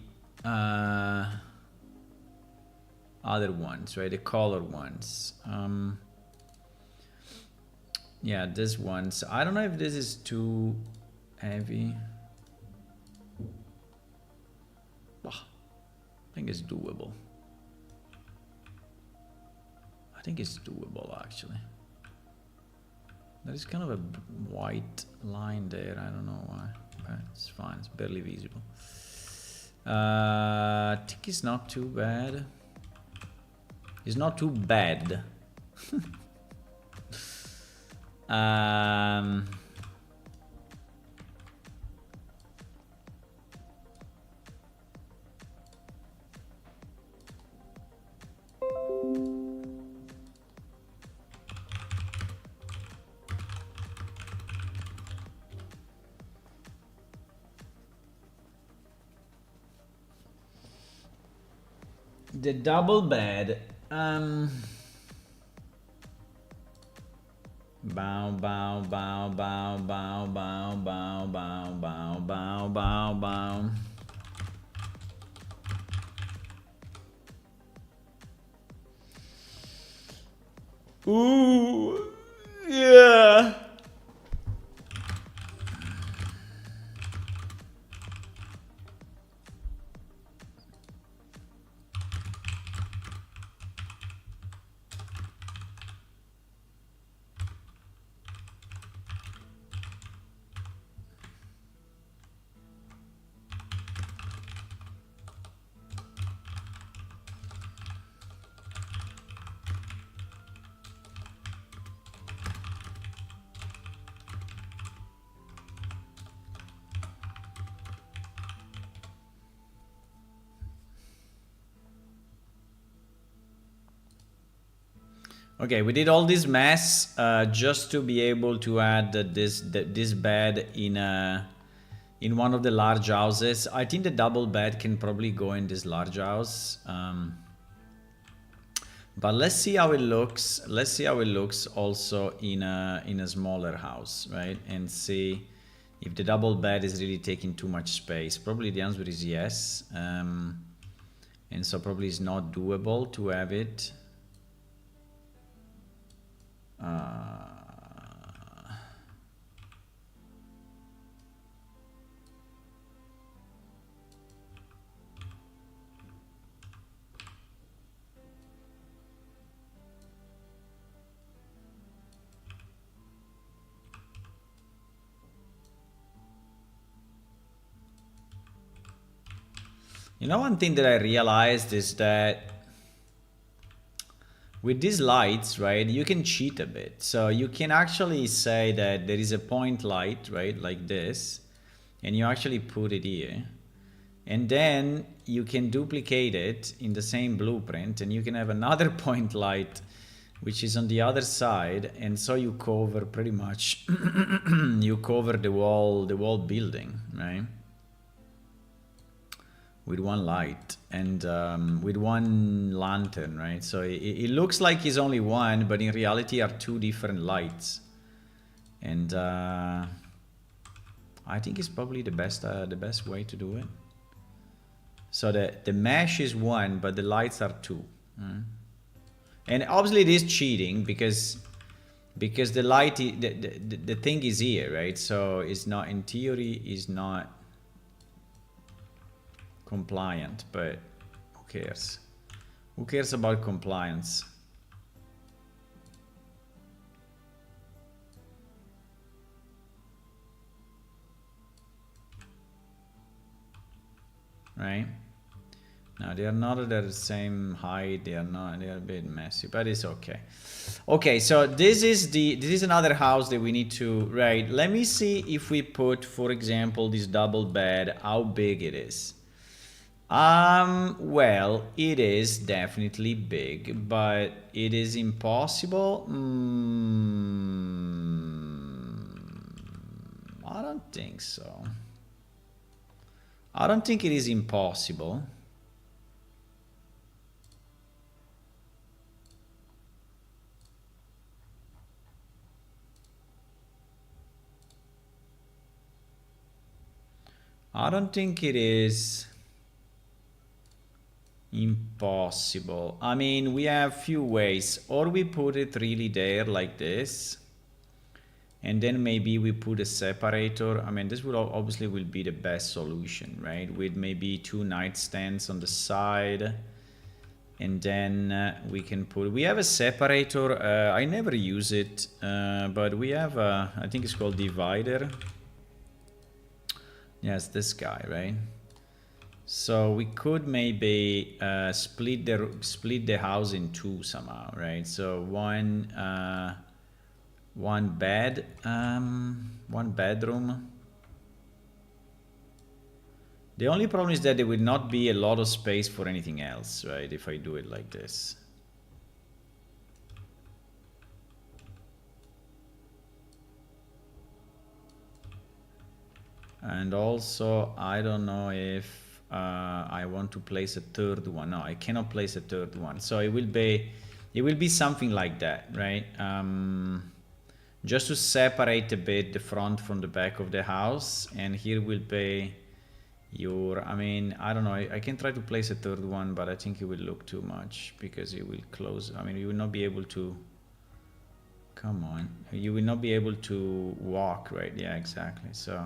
other ones, right? The color ones. Yeah, this ones. I don't know if this is too heavy. I think it's doable. I think it's doable actually. There is kind of a white line there. I don't know why, but it's fine. It's barely visible. I think it's not too bad. It's not too bad. The double bed. Bow, bow, bow, bow, bow, bow, bow, bow, bow, bow, bow, bow. Ooh, yeah. Okay, we did all this mess just to be able to add this bed in one of the large houses. I think the double bed can probably go in this large house. But let's see how it looks. Let's see how it looks also in a smaller house, right? And see if the double bed is really taking too much space. Probably the answer is yes. And so probably it's not doable to have it. You know, one thing that I realized is that with these lights, right, you can cheat a bit. So you can actually say that there is a point light, right, like this, and you actually put it here. And then you can duplicate it in the same blueprint, and you can have another point light which is on the other side, and so you cover pretty much you cover the wall building, right? With one light and with one lantern, right? So it looks like it's only one, but in reality are two different lights. And I think it's probably the best way to do it. So the mesh is one, but the lights are two. And obviously it is cheating because the light, the thing is here, right? So it's not, in theory, is not compliant, but who cares? Who cares about compliance? Right? Now they are not at the same height. They are not. They are a bit messy, but it's okay. Okay, so this is another house that we need to, right? Let me see if we put, for example, this double bed, how big it is. Well, it is definitely big, but it is impossible. I don't think so. I don't think it is impossible. I don't think it is impossible. I mean, we have few ways. Or we put it really there like this. And then maybe we put a separator. I mean, this will obviously will be the best solution, right? With maybe 2 nightstands on the side. And then we can put, we have a separator. I never use it, but we have a, I think it's called divider. Yes, this guy, right? So we could maybe split the house in 2 somehow, right? So one bed, one bedroom. The only problem is that there will not be a lot of space for anything else, right? If I do it like this. And also, I don't know if I want to place a 3rd one. No, I cannot place a 3rd one. So it will be something like that, right? Just to separate a bit the front from the back of the house. And here will be your, I mean, I don't know, I can try to place a 3rd one, but I think it will look too much because it will close. I mean, you will not be able to, come on, you will not be able to walk, right? Yeah, exactly. So,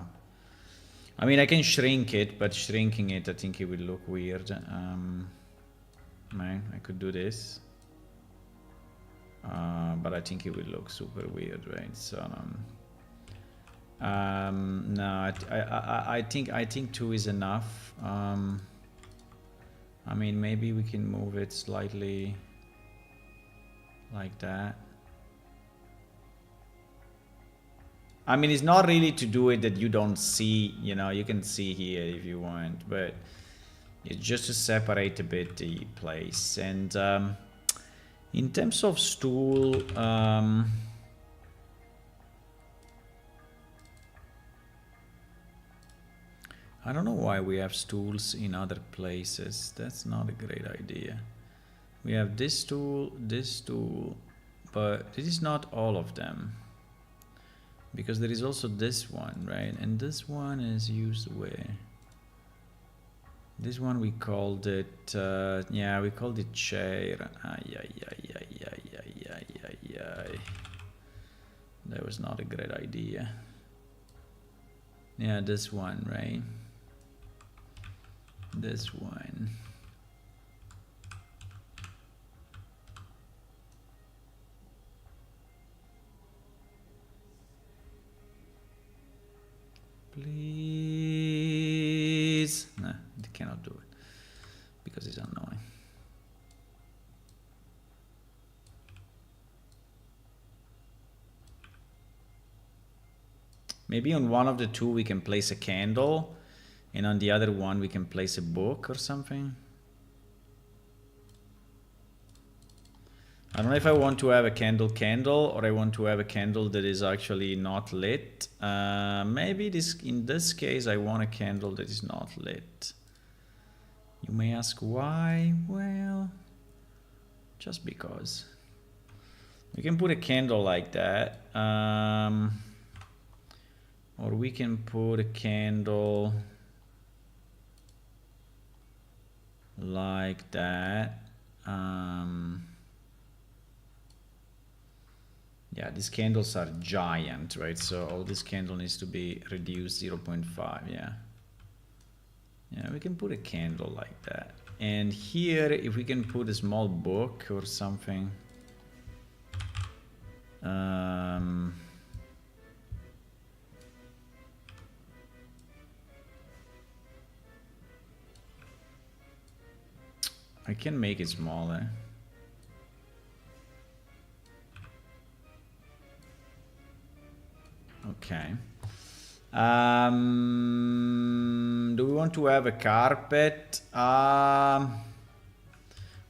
I mean, I can shrink it, but shrinking it, I think it will look weird. Man, I could do this. But I think it will look super weird, right? So, no, I think 2 is enough. I mean, maybe we can move it slightly like that. I mean, it's not really to do it that you don't see, you know, you can see here if you want, but it's just to separate a bit the place. And in terms of stool, I don't know why we have stools in other places. That's not a great idea. We have this stool, but this is not all of them. Because there is also this one, right? And this one is used where? This one we called it, yeah, we called it chair. That was not a great idea. Yeah, this one, right? This one. Please. No, it cannot do it because it's annoying. Maybe on one of the 2 we can place a candle, and on the other one we can place a book or something. I don't know if I want to have a candle or I want to have a candle that is actually not lit. Maybe in this case I want a candle that is not lit. You may ask why? Well, just because. We can put a candle like that. Or we can put a candle like that. Yeah, these candles are giant, right? So all this candle needs to be reduced 0.5, yeah. Yeah, we can put a candle like that. And here, if we can put a small book or something. I can make it smaller. Okay. Do we want to have a carpet?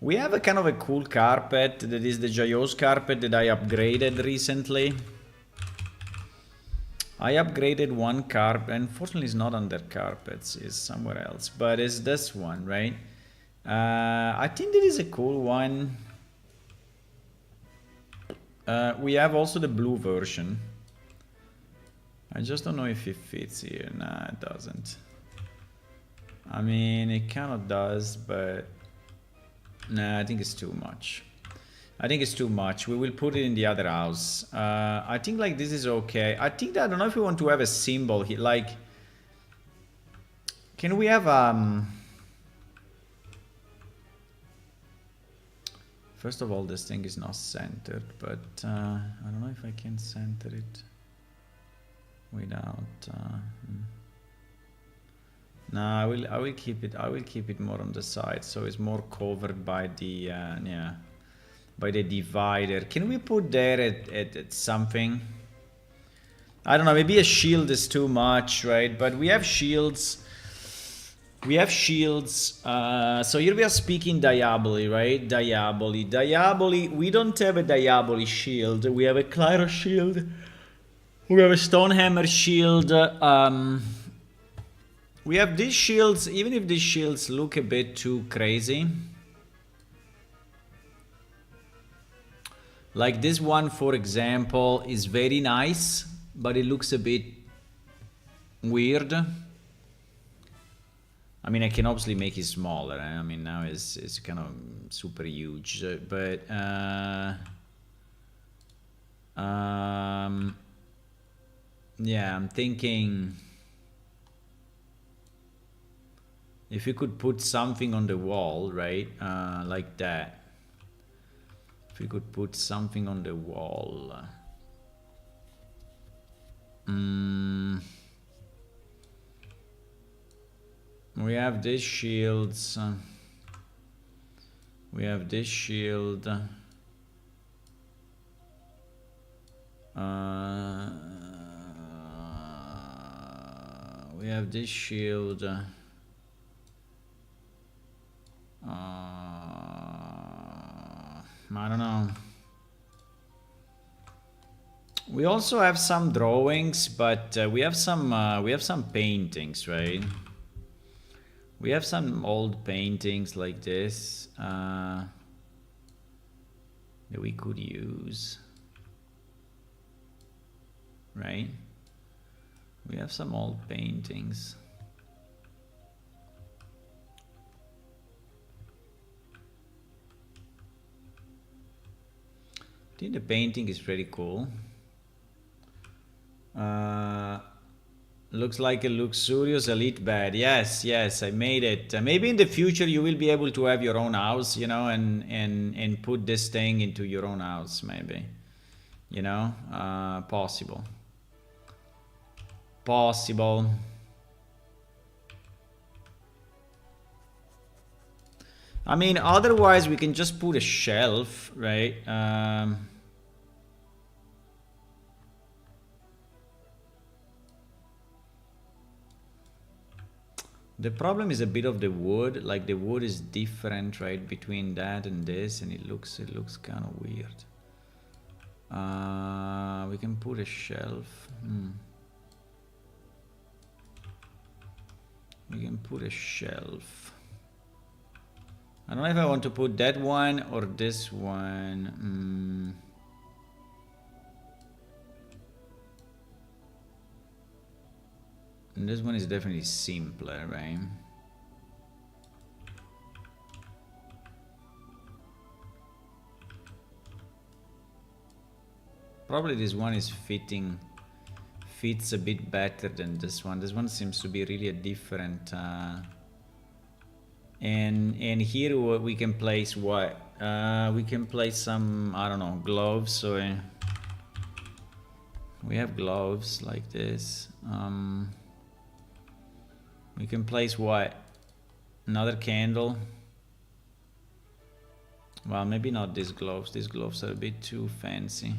We have a kind of a cool carpet that is the Jayos carpet that I upgraded recently. I upgraded one carpet. Unfortunately, it's not under carpets. It's somewhere else. But it's this one, right? I think that is a cool one. We have also the blue version. I just don't know if it fits here. Nah, it doesn't. I mean, it kind of does, but nah, I think it's too much. I think it's too much. We will put it in the other house. I think like this is okay. I think that, I don't know if we want to have a symbol here. Like, can we have first of all, this thing is not centered, but I don't know if I can center it without. No, I will keep it. I will keep it more on the side, so it's more covered by the yeah, by the divider. Can we put there at something? I don't know. Maybe a shield is too much, right? But we have shields. We have shields. So here we are speaking Diaboli, right? Diaboli. We don't have a Diaboli shield. We have a Clyro shield. We have a Stonehammer shield. We have these shields. Even if these shields look a bit too crazy. Like this one, for example, is very nice, but it looks a bit weird. I mean, I can obviously make it smaller. I mean, now it's kind of super huge, but yeah, I'm thinking if you could put something on the wall, right, like that. If we could put something on the wall. We have these shields. We have this shield. We have this shield. I don't know. We also have some drawings, but we have some paintings, right? We have some old paintings like this that we could use, right? We have some old paintings. I think the painting is pretty cool. Looks like a luxurious elite bed. Yes, yes, I made it. Maybe in the future you will be able to have your own house, you know, and put this thing into your own house, maybe. You know, possible. Possible. I mean, otherwise we can just put a shelf, right? The problem is a bit of the wood. Like the wood is different, right, between that and this, and it looks kind of weird. We can put a shelf. We can put a shelf. I don't know if I want to put that one or this one. And this one is definitely simpler, right? Probably this one is fits a bit better than this one. This one seems to be really a different. And here we can place what? We can place some, I don't know, gloves. So we have gloves like this. We can place what? Another candle. Well, maybe not these gloves. These gloves are a bit too fancy.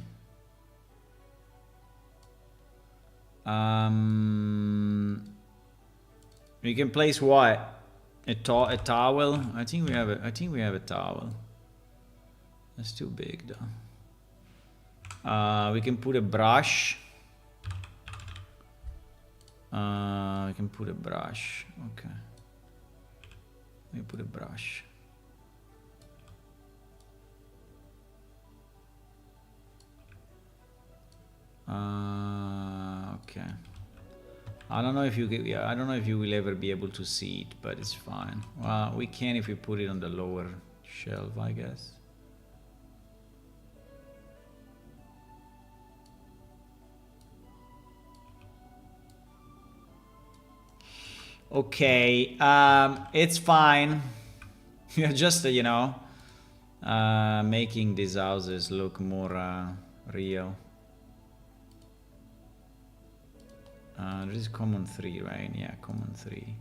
We can place what? A towel. I think we have a towel. That's too big though. We can put a brush. We can put a brush. Okay. We put a brush. Okay. I don't know if you yeah, I don't know if you will ever be able to see it, but it's fine. Well, we can if we put it on the lower shelf, I guess. Okay, it's fine. You're just, you know, making these houses look more real. This is common 3, right? Yeah, common 3.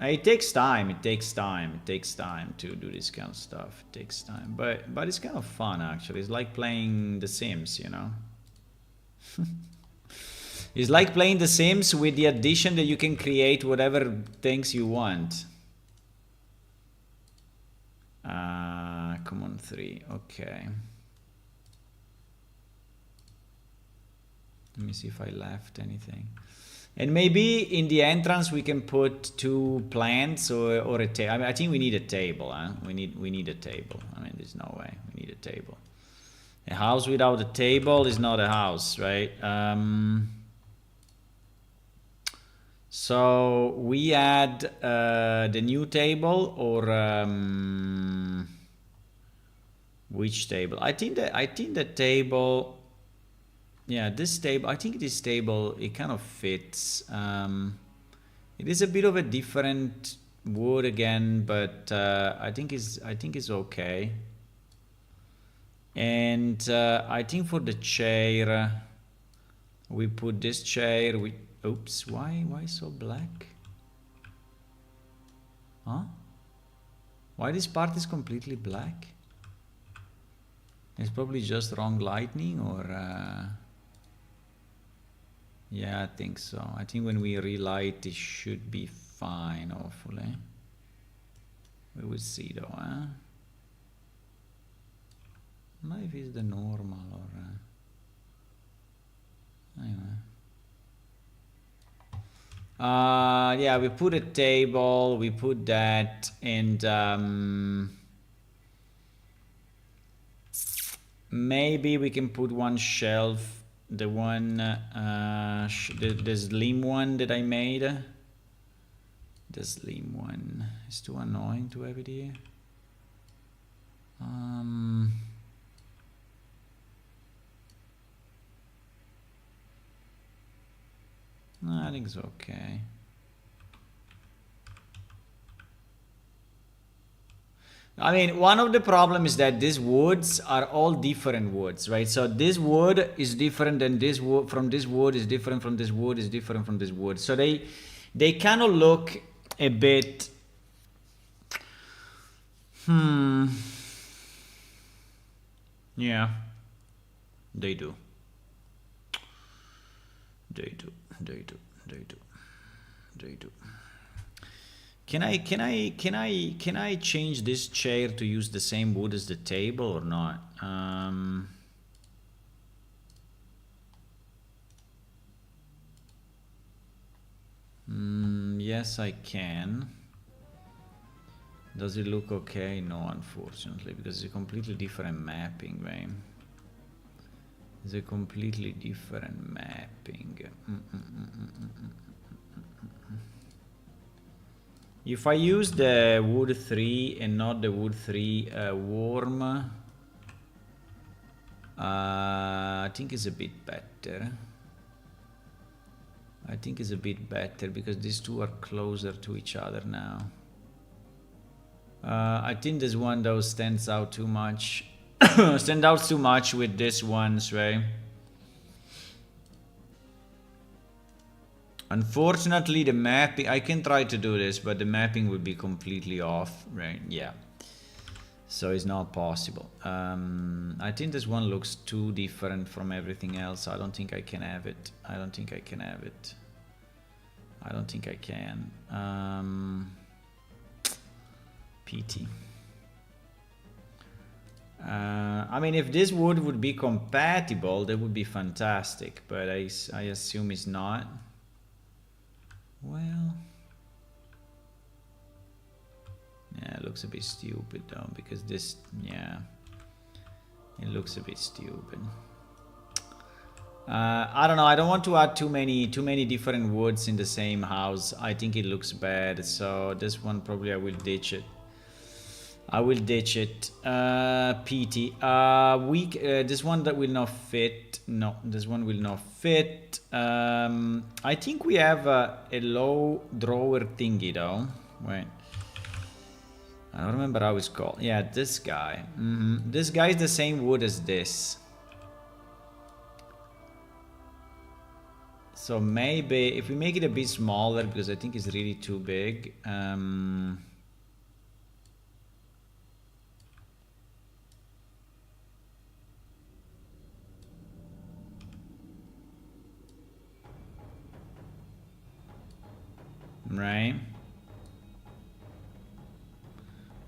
It takes time. It takes time. It takes time to do this kind of stuff. It takes time, but it's kind of fun actually. It's like playing The Sims, you know. It's like playing The Sims with the addition that you can create whatever things you want. Common 3. Okay. Let me see if I left anything. And maybe in the entrance we can put 2 plants or a table. I mean, I think we need a table, huh? We need a table. I mean, there's no way. We need a table. A house without a table is not a house, right? So we add the new table or which table? I think the table. Yeah, this table, I think this table, it kind of fits. It is a bit of a different wood again, but I think it's okay. And I think for the chair, we put this chair. Oops, why so black? Huh? Why this part is completely black? It's probably just wrong lighting or. Yeah, I think so. I think when we relight, it should be fine, hopefully. We will see though, huh? I don't know if it's the normal or... Anyway. Yeah, we put a table, we put that, and maybe we can put one shelf. The one, the slim one that I made. The slim one is too annoying to have it here. No, I think it's okay. I mean, one of the problems is that these woods are all different woods, right? So this wood is different than this wood, from this wood is different from this wood, is different from this wood. So they kind of look a bit, yeah, they do. They do. Can I change this chair to use the same wood as the table or not? Yes, I can. Does it look okay? No, unfortunately, because it's a completely different mapping, right? It's a completely different mapping. If I use the wood 3 and not the wood 3 warm, I think it's a bit better. I think it's a bit better because these two are closer to each other now. I think this one though stands out too much. Stand out too much with this ones, right? Unfortunately, the mapping, I can try to do this, but the mapping would be completely off, right? Yeah. So it's not possible. I think this one looks too different from everything else. I don't think I can have it. I don't think I can. PT. I mean, if this wood would be compatible, that would be fantastic, but I assume it's not. Well, yeah, it looks a bit stupid though, because this, yeah, it looks a bit stupid. I don't know. I don't want to add too many different woods in the same house. I think it looks bad. So this one probably I will ditch it. I will ditch it. PT. This one that will not fit. No, this one will not fit. I think we have a low drawer thingy though. Wait. I don't remember how it's called. Yeah, this guy. This guy is the same wood as this. So maybe if we make it a bit smaller, because I think it's really too big. Right.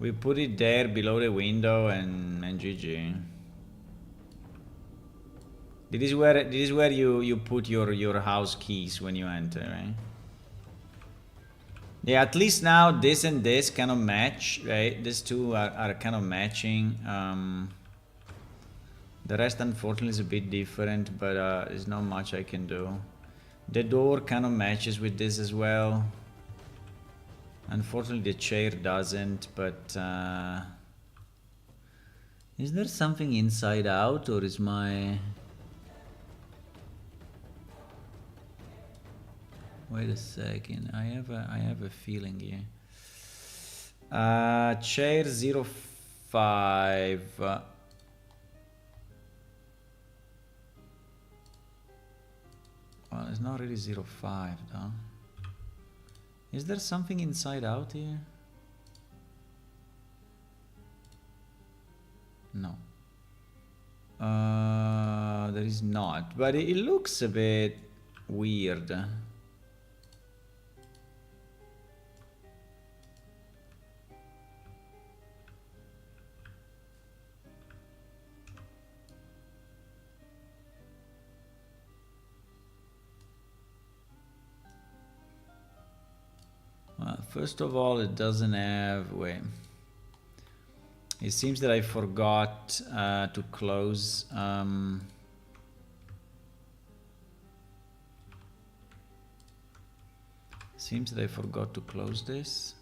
We put it there below the window and GG. This is where you put your house keys when you enter, right? Yeah, at least now this and this kind of match, right? These two are kind of matching. The rest unfortunately is a bit different, but there's not much I can do. The door kind of matches with this as well. Unfortunately the chair doesn't, but is there something inside out, or is my... Wait a second, I have a feeling here. Chair 05. Well, it's not really 05 though. Is there something inside out here? No. There is not, but it looks a bit weird. Well, first of all, it doesn't have... Wait. It seems that I forgot to close... Seems that I forgot to close this.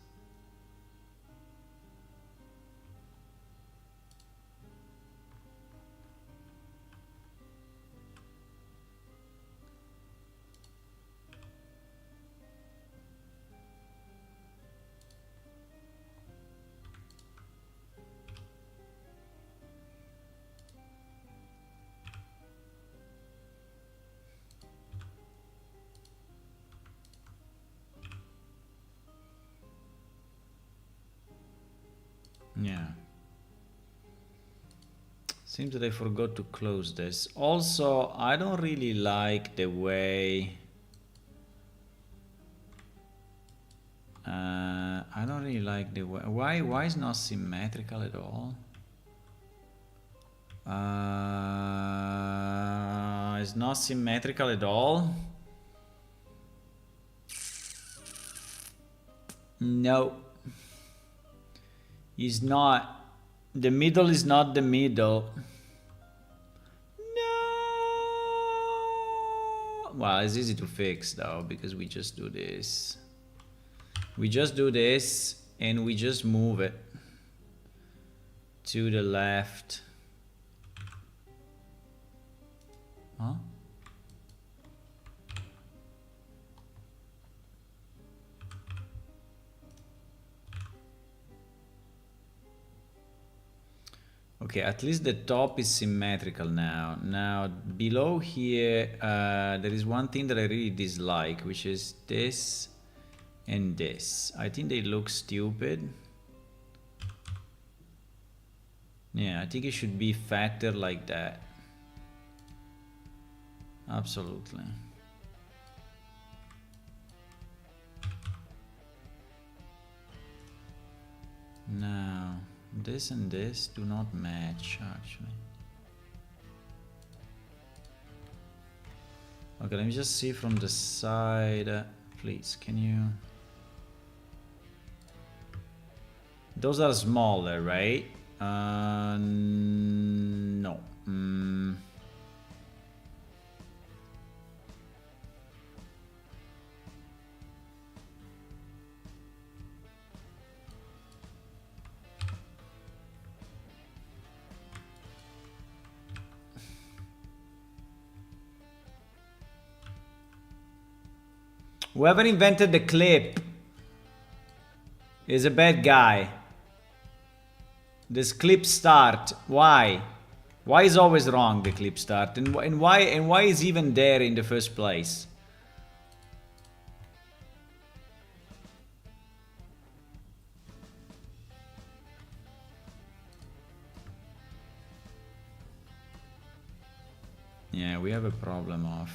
Yeah. Seems that I forgot to close this. Also, I don't really like the way... I don't really like the way... Why is not symmetrical at all? It's not symmetrical at all. No. It's not. The middle is not the middle. No. Well, it's easy to fix though, because we just do this. We just do this and we just move it to the left. Huh? Okay, at least the top is symmetrical now. Now, below here, there is one thing that I really dislike, which is this and this. I think they look stupid. Yeah, I think it should be fatter like that. Absolutely. Now, this and this do not match, actually. Okay, let me just see from the side. Please, can you... Those are smaller, right? No. Whoever invented the clip is a bad guy. This clip start, why? Why is always wrong, the clip start? And why is even there in the first place? Yeah, we have a problem of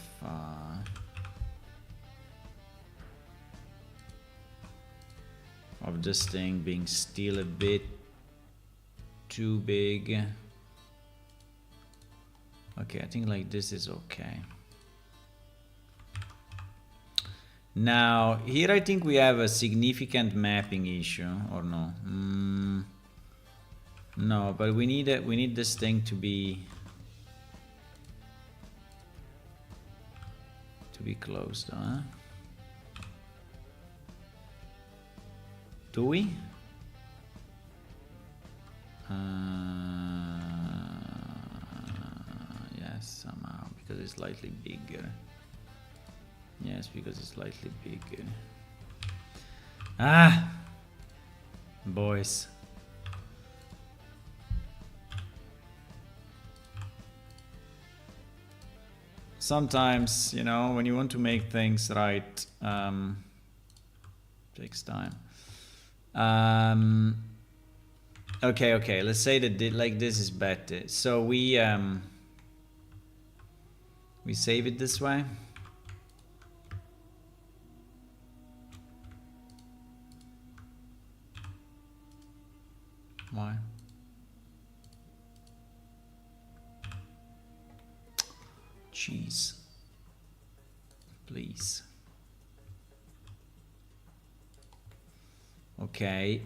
this thing being still a bit too big. Okay, I think like this is okay. Now, here I think we have a significant mapping issue, or no? No, but we need this thing to be closed, huh? Do we? Yes, somehow, because it's slightly bigger. Yes, because it's slightly bigger. Ah! Boys. Sometimes, you know, when you want to make things right, takes time. Okay, let's say that like this is better. So we save it this way. Why? Jeez. Please. Okay.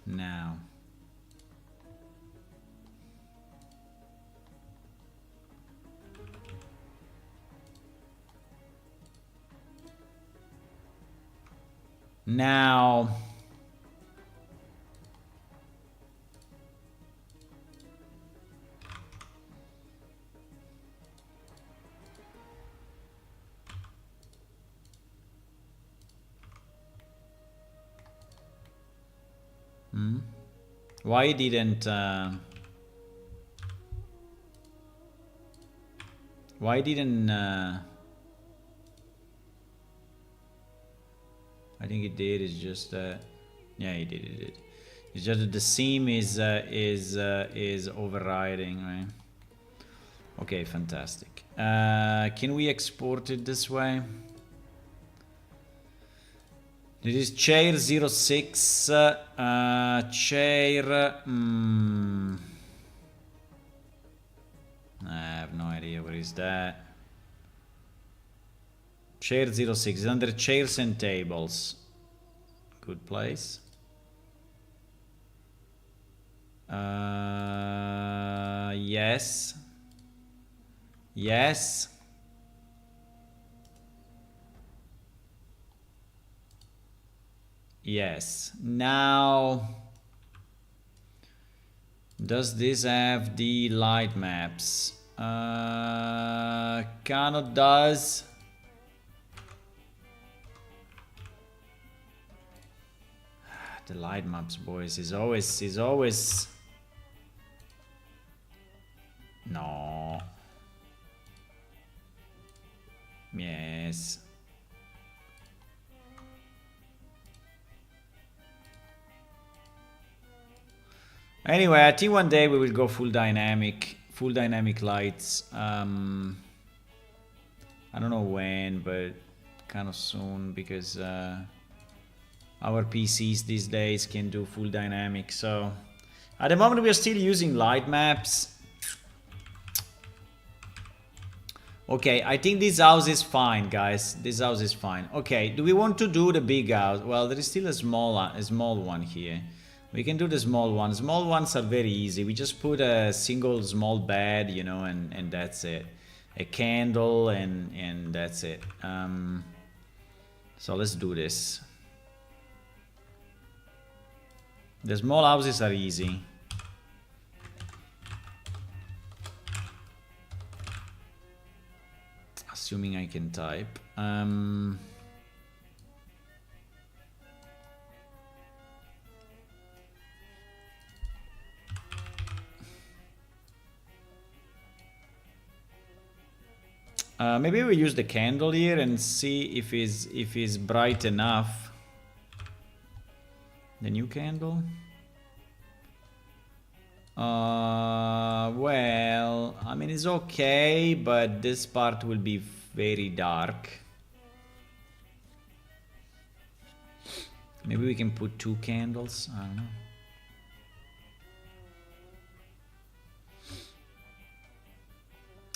Now. Now. Why didn't I think it did. It's just yeah, it did. It's just that the seam is overriding, right? Okay, fantastic. Can we export it this way? This is chair 06. Chair. I have no idea where is that. Chair 06 is under chairs and tables. Good place. Yes. Yes. Yes. Now, does this have the light maps? Kano does. The light maps, boys, is always. No. Yes. Anyway, I think one day we will go full dynamic lights. I don't know when, but kind of soon, because our PCs these days can do full dynamic. So at the moment we are still using light maps. Okay, I think this house is fine, guys. This house is fine. Okay, do we want to do the big house? Well, there is still a small one here. We can do the small one. Small ones are very easy. We just put a single small bed, you know, and that's it. A candle and that's it. So let's do this. The small houses are easy. Assuming I can type. Maybe we use the candle here and see if it's bright enough. The new candle. Well, I mean it's okay, but this part will be very dark. Maybe we can put 2 candles. I don't know.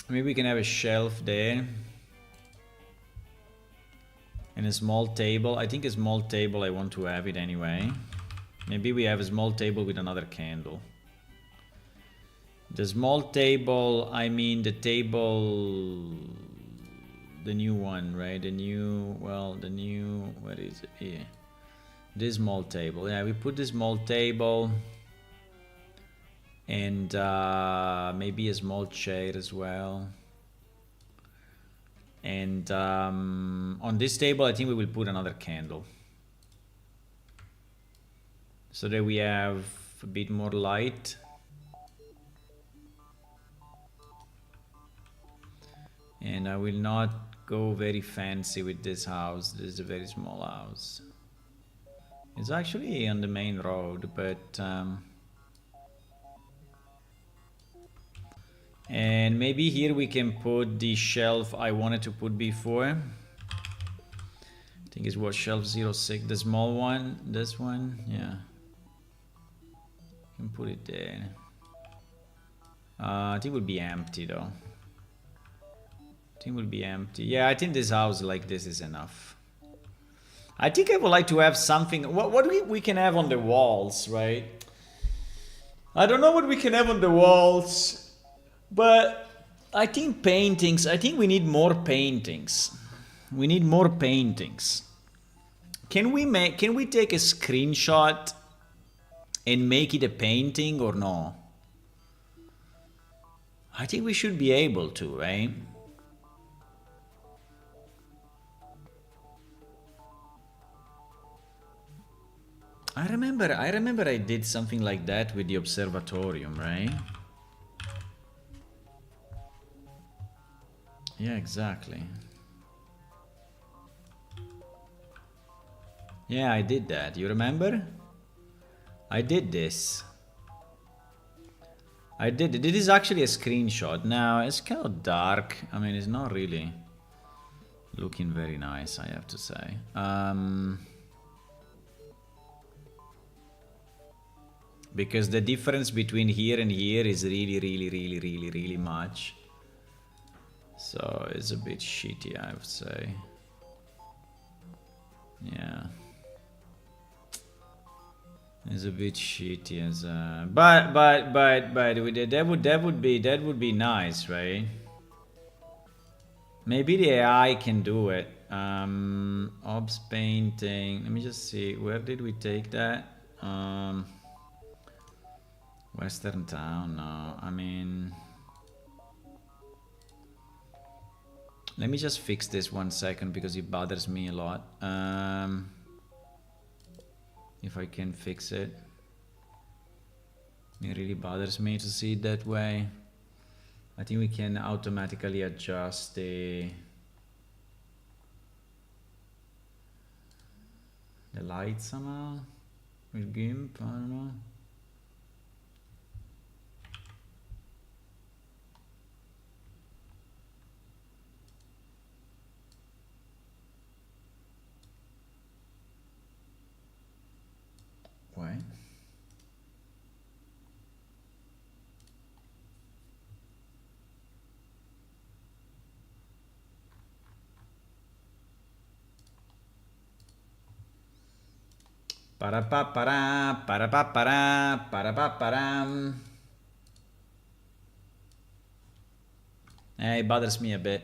Maybe we can have a shelf there. And a small table. I think a small table, I want to have it anyway. Maybe we have a small table with another candle. The small table, I mean the table... The new one, right? The new... Well, the new... What is it? Yeah. This small table. Yeah, we put this small table. And maybe a small chair as well. And on this table, I think we will put another candle. So that we have a bit more light. And I will not go very fancy with this house. This is a very small house. It's actually on the main road, but... and maybe here we can put the shelf I wanted to put before. I think it was shelf 06, the small one. This one, yeah. Can put it there. I think it will be empty though. I think it will be empty. Yeah, I think this house like this is enough. I think I would like to have something. What we can have on the walls, right? I don't know what we can have on the walls. But I think paintings, I think we need more paintings. We need more paintings. Can we take a screenshot and make it a painting or no? I think we should be able to, right? I remember I did something like that with the observatorium, right? Yeah, exactly. Yeah, I did that. You remember? I did this. I did it. This is actually a screenshot. Now, it's kind of dark. I mean, it's not really looking very nice, I have to say. Because the difference between here and here is really much. So it's a bit shitty, I would say. Yeah. It's a bit shitty as a... But that would be nice, right? Maybe the AI can do it. Obs painting. Let me just see. Where did we take that? Western Town. No, I mean... Let me just fix this 1 second because it bothers me a lot. If I can fix it. It really bothers me to see it that way. I think we can automatically adjust the light somehow with GIMP, I don't know. Why? Para-pa-para, para-pa-para, para-pa-param. It bothers me a bit.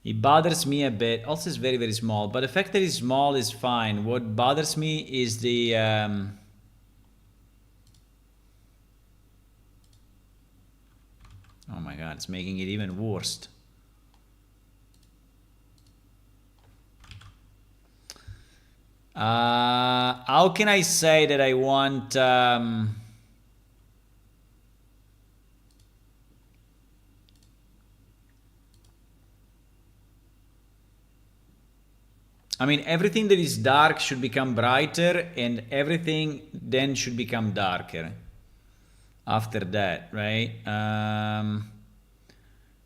It bothers me a bit. Also, it's very small. But the fact that it's small is fine. What bothers me is the Oh my god, it's making it even worse. How can I say that I want... I mean, everything that is dark should become brighter, and everything then should become darker after that, right?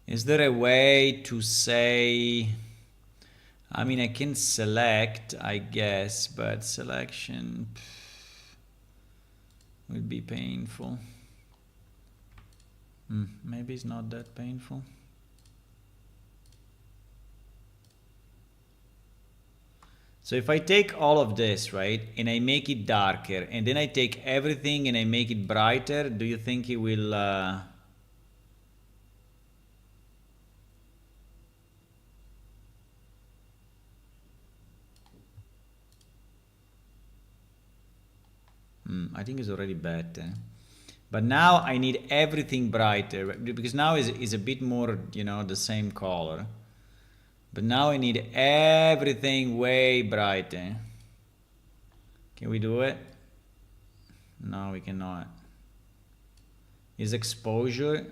Is there a way to say... I mean, I can select, I guess, but selection would be painful. Maybe it's not that painful. So if I take all of this, right, and I make it darker, and then I take everything and I make it brighter, do you think it will... I think it's already better. But now I need everything brighter, because now is a bit more, you know, the same color. But now I need everything way brighter. Can we do it? No, we cannot. Is exposure?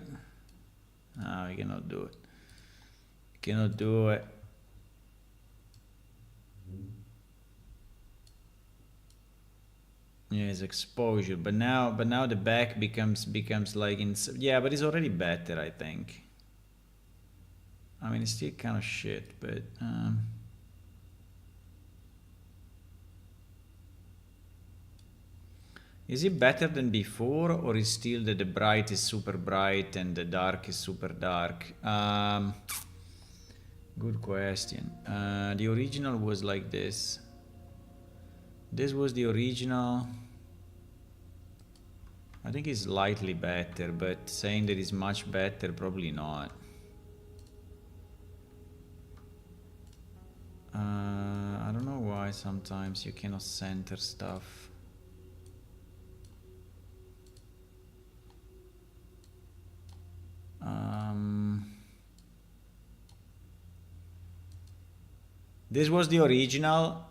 No, we cannot do it. Cannot do it. Yeah, it's exposure, but now the back becomes like yeah, but it's already better, I think. I mean, it's still kind of shit, but is it better than before, or is still that the bright is super bright and the dark is super dark? Good question. The original was like this. This was the original. I think it's slightly better, but saying that it's much better, probably not. I don't know why sometimes you cannot center stuff. This was the original.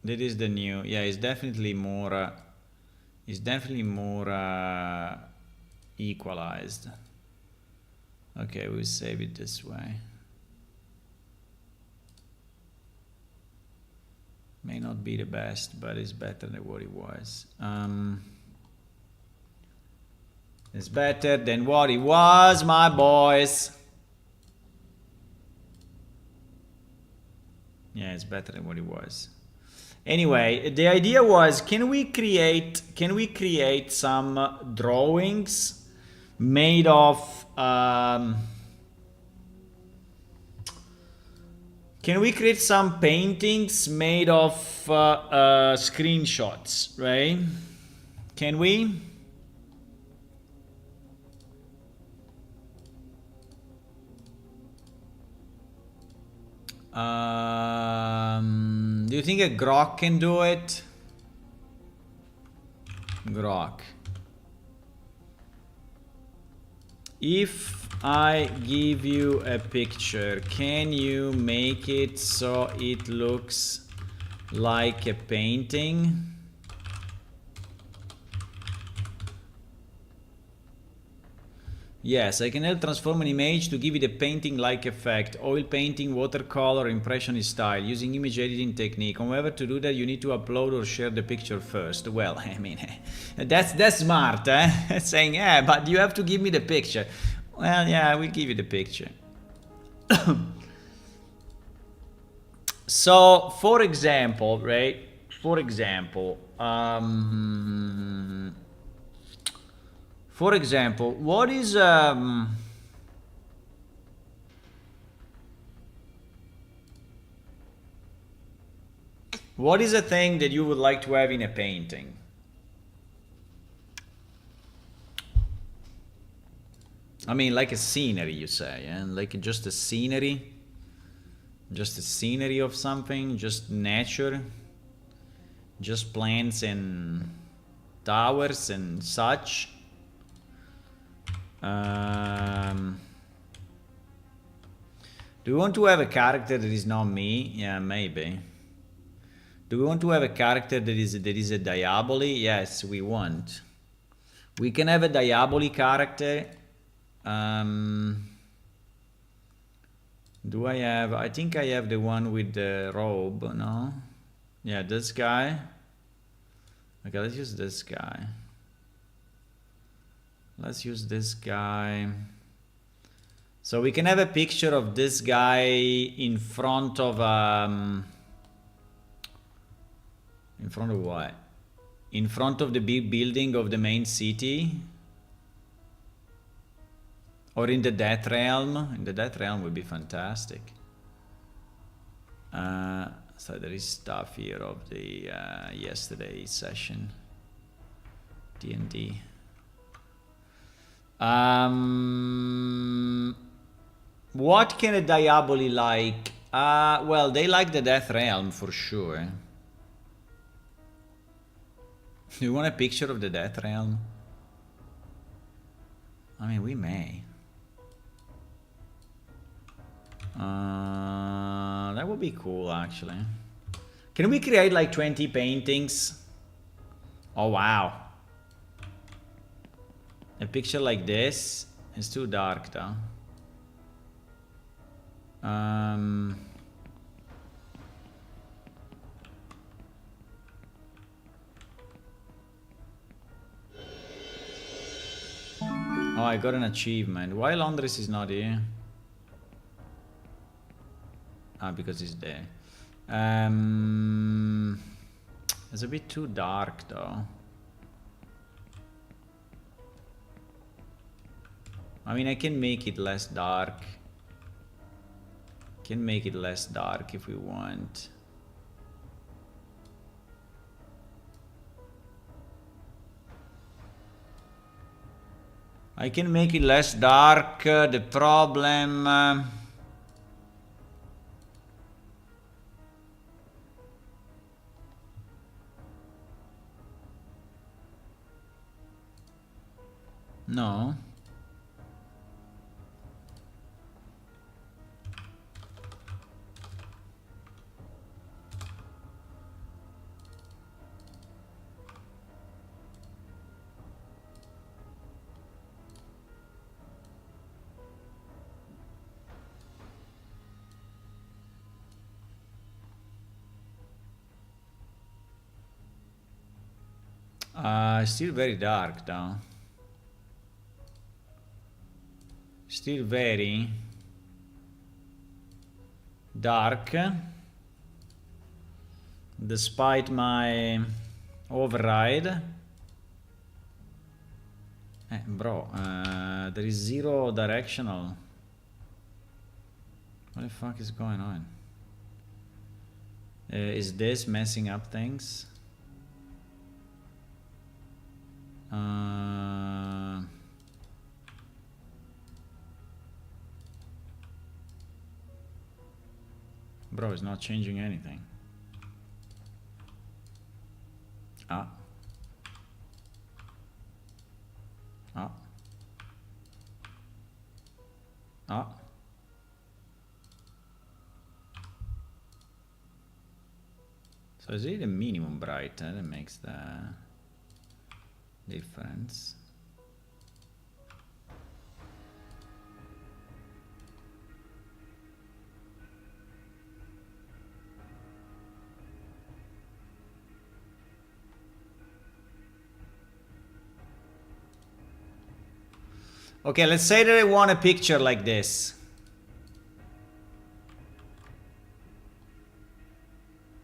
That is the new. Yeah, it's definitely more. It's definitely more equalized. Okay, we'll save it this way. May not be the best, but it's better than what it was. It's better than what it was, my boys. Yeah, it's better than what it was. Anyway, the idea was, can we create some drawings made of can we create some paintings made of screenshots, right? Can we? Do you think a Grok can do it? Grok. If I give you a picture, can you make it so it looks like a painting? Yes, I can help transform an image to give it a painting-like effect. Oil painting, watercolor, impressionist style, using image editing technique. However, to do that, you need to upload or share the picture first. Well, I mean, that's smart, eh? Saying, yeah, but you have to give me the picture. Well, yeah, I will give you the picture. So, for example, right? For example, what is a thing that you would like to have in a painting? I mean, like a scenery, you say, and like just a scenery, of something, just nature, just plants and towers and such. Do we want to have a character that is not me? Yeah, maybe. Do we want to have a character that is a Diaboli? Yes, we want. We can have a Diaboli character. Do I have? I think I have the one with the robe. No. Yeah, this guy. Okay, let's use this guy. Let's use this guy. So we can have a picture of this guy in front of in front of what? In front of the big building of the main city? Or in the Death Realm? In the Death Realm would be fantastic. So there is stuff here of the yesterday's session. D&D. What can a Diaboli like? Well, they like the Death Realm for sure. Do you want a picture of the Death Realm? I mean, we may. That would be cool, actually. Can we create like 20 paintings? Oh, wow. A picture like this is too dark, though. Oh, I got an achievement. Why Londres is not here? Ah, because he's there. It's a bit too dark, though. I mean, I can make it less dark. Can make it less dark if we want. I can make it less dark. The problem... no. Still very dark, though. Still very dark, despite my override. Bro, there is zero directional. What the fuck is going on? Is this messing up things? Bro, it's not changing anything. Ah. Ah. Ah. So is it a minimum bright that makes the difference? Okay, let's say that I want a picture like this.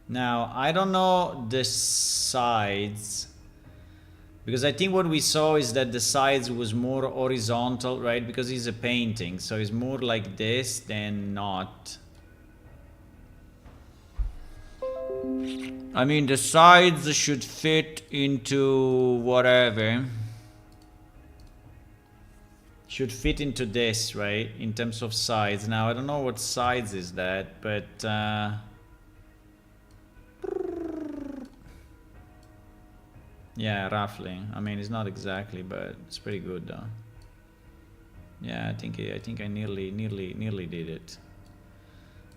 Now, I don't know the sides, because I think what we saw is that the sides was more horizontal, right? Because it's a painting, so it's more like this than not. I mean, the sides should fit into whatever. Should fit into this, right? In terms of sides. Now, I don't know what sides is that, but... yeah, roughly. I mean, it's not exactly, but it's pretty good, though. Yeah, I think I nearly did it.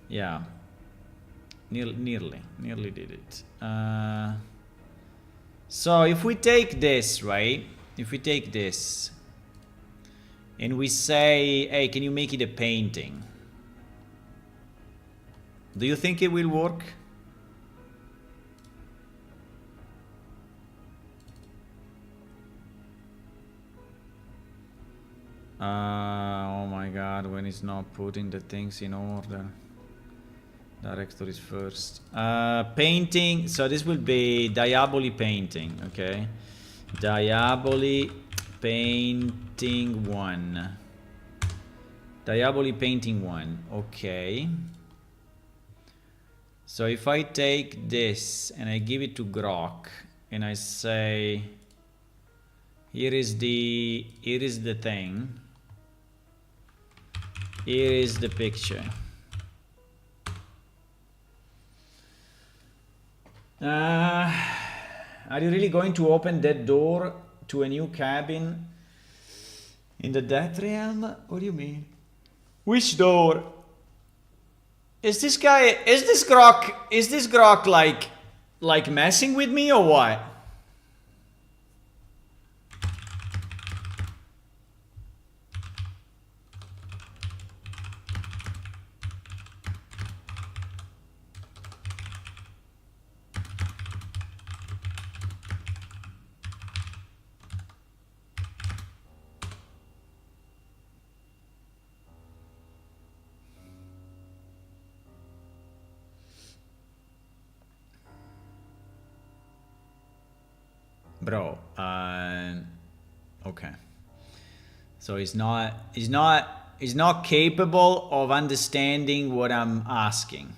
Yeah, nearly did it. So if we take this, right? If we take this and we say, hey, can you make it a painting? Do you think it will work? Oh my god, when it's not putting the things in order. Director is first. Painting, so this will be Diaboli painting, okay? Diaboli painting 1. Diaboli painting 1, okay. So if I take this and I give it to Grok and I say, here is the thing. Here is the picture. Are you really going to open that door to a new cabin in the Death Realm? What do you mean? Which door? Is this Grok like messing with me or what? Bro, okay. So he's not capable of understanding what I'm asking.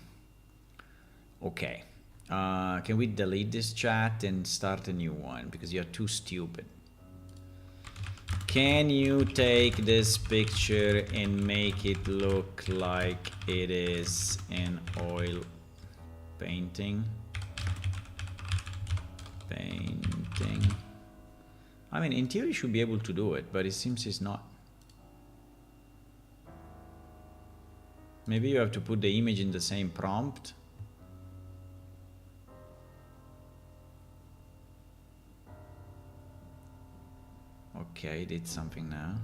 Okay. Can we delete this chat and start a new one? Because you're too stupid. Can you take this picture and make it look like it is an oil painting? I mean, in theory, you should be able to do it, but it seems it's not. Maybe you have to put the image in the same prompt. Okay, did something now.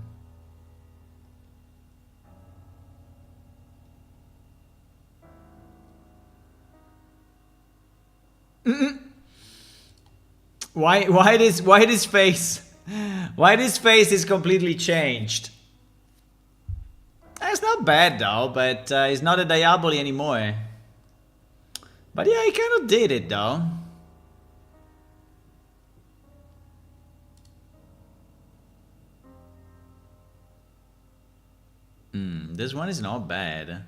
Why this face? Why this face is completely changed? It's not bad though, but it's not a Diaboli anymore. But yeah, he kind of did it though. This one is not bad.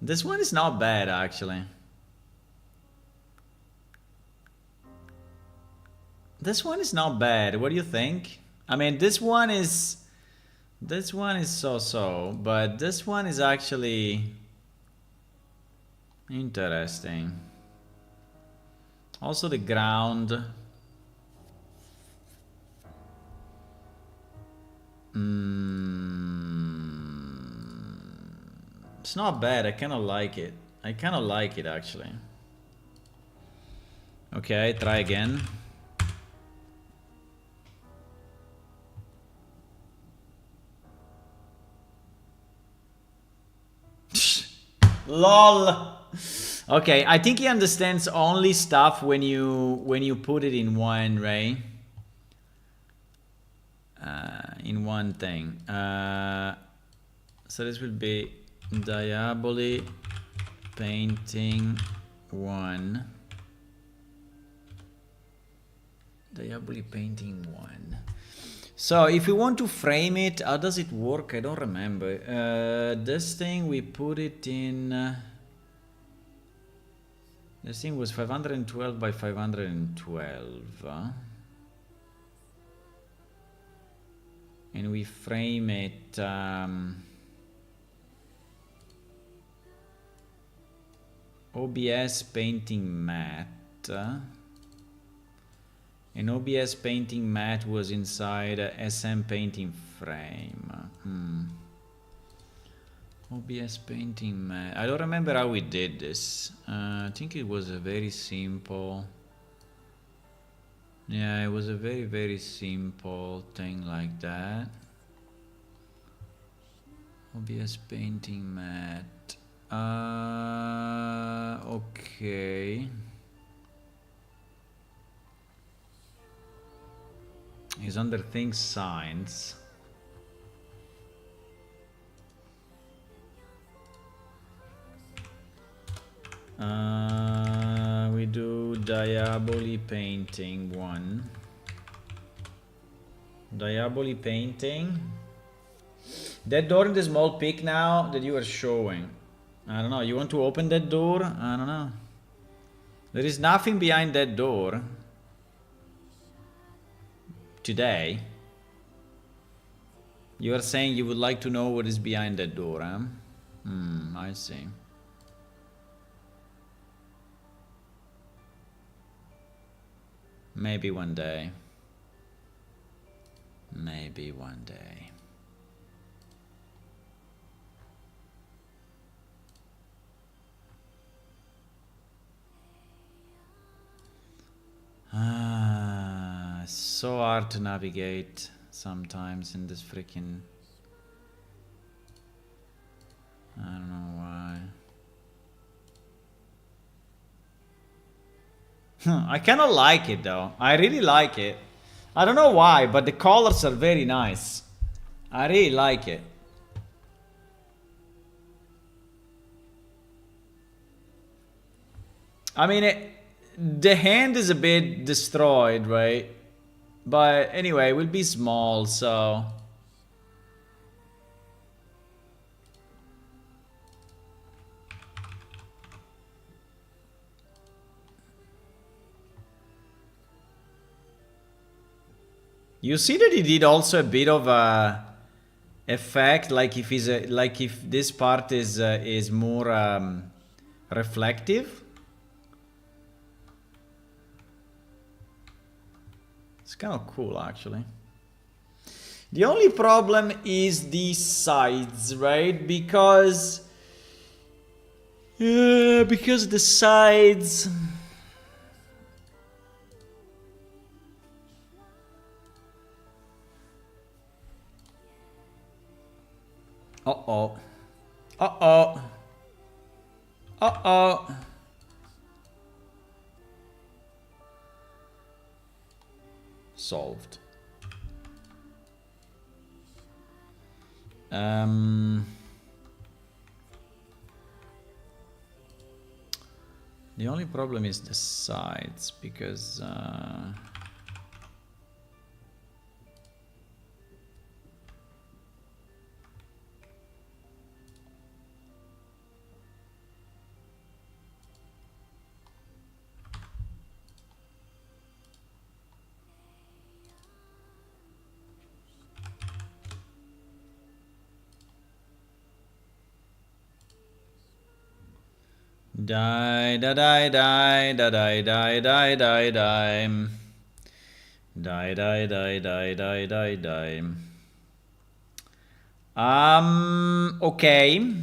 This one is not bad actually. This one is not bad. What do you think? I mean, this one is so-so, but this one is actually interesting. Also the ground. It's not bad. I kind of like it. I kind of like it actually. Okay, try again. LOL. Okay, I think he understands only stuff when you put it in one, right? In one thing. So this will be Diaboli painting 1. Diaboli painting 1. So if we want to frame it, how does it work? I don't remember. This thing, we put it in... this thing was 512 by 512. And we frame it... OBS painting matte. An OBS painting mat was inside a SM painting frame. OBS painting mat. I don't remember how we did this. I think it was a very simple. Yeah, it was a very, very simple thing like that. OBS painting mat. Okay. He's under things signs. We do Diaboli painting 1. Diaboli painting. That door in the small peak now that you are showing. I don't know, you want to open that door? I don't know. There is nothing behind that door. Today. You are saying you would like to know what is behind that door, huh? I see. Maybe one day. Maybe one day. So hard to navigate sometimes in this freaking... I don't know why. I kind of like it though. I really like it. I don't know why, but the colors are very nice. I really like it. I mean, the hand is a bit destroyed, right? But anyway, it will be small, so... You see that he did also a bit of a effect, like if he's like if this part is more reflective. It's kind of cool, actually. The only problem is the sides, right? Because the sides. Uh-oh. Uh-oh. Uh-oh. Solved. The only problem is the sides, because die da die die da die die die die die die die die die die die die. Okay.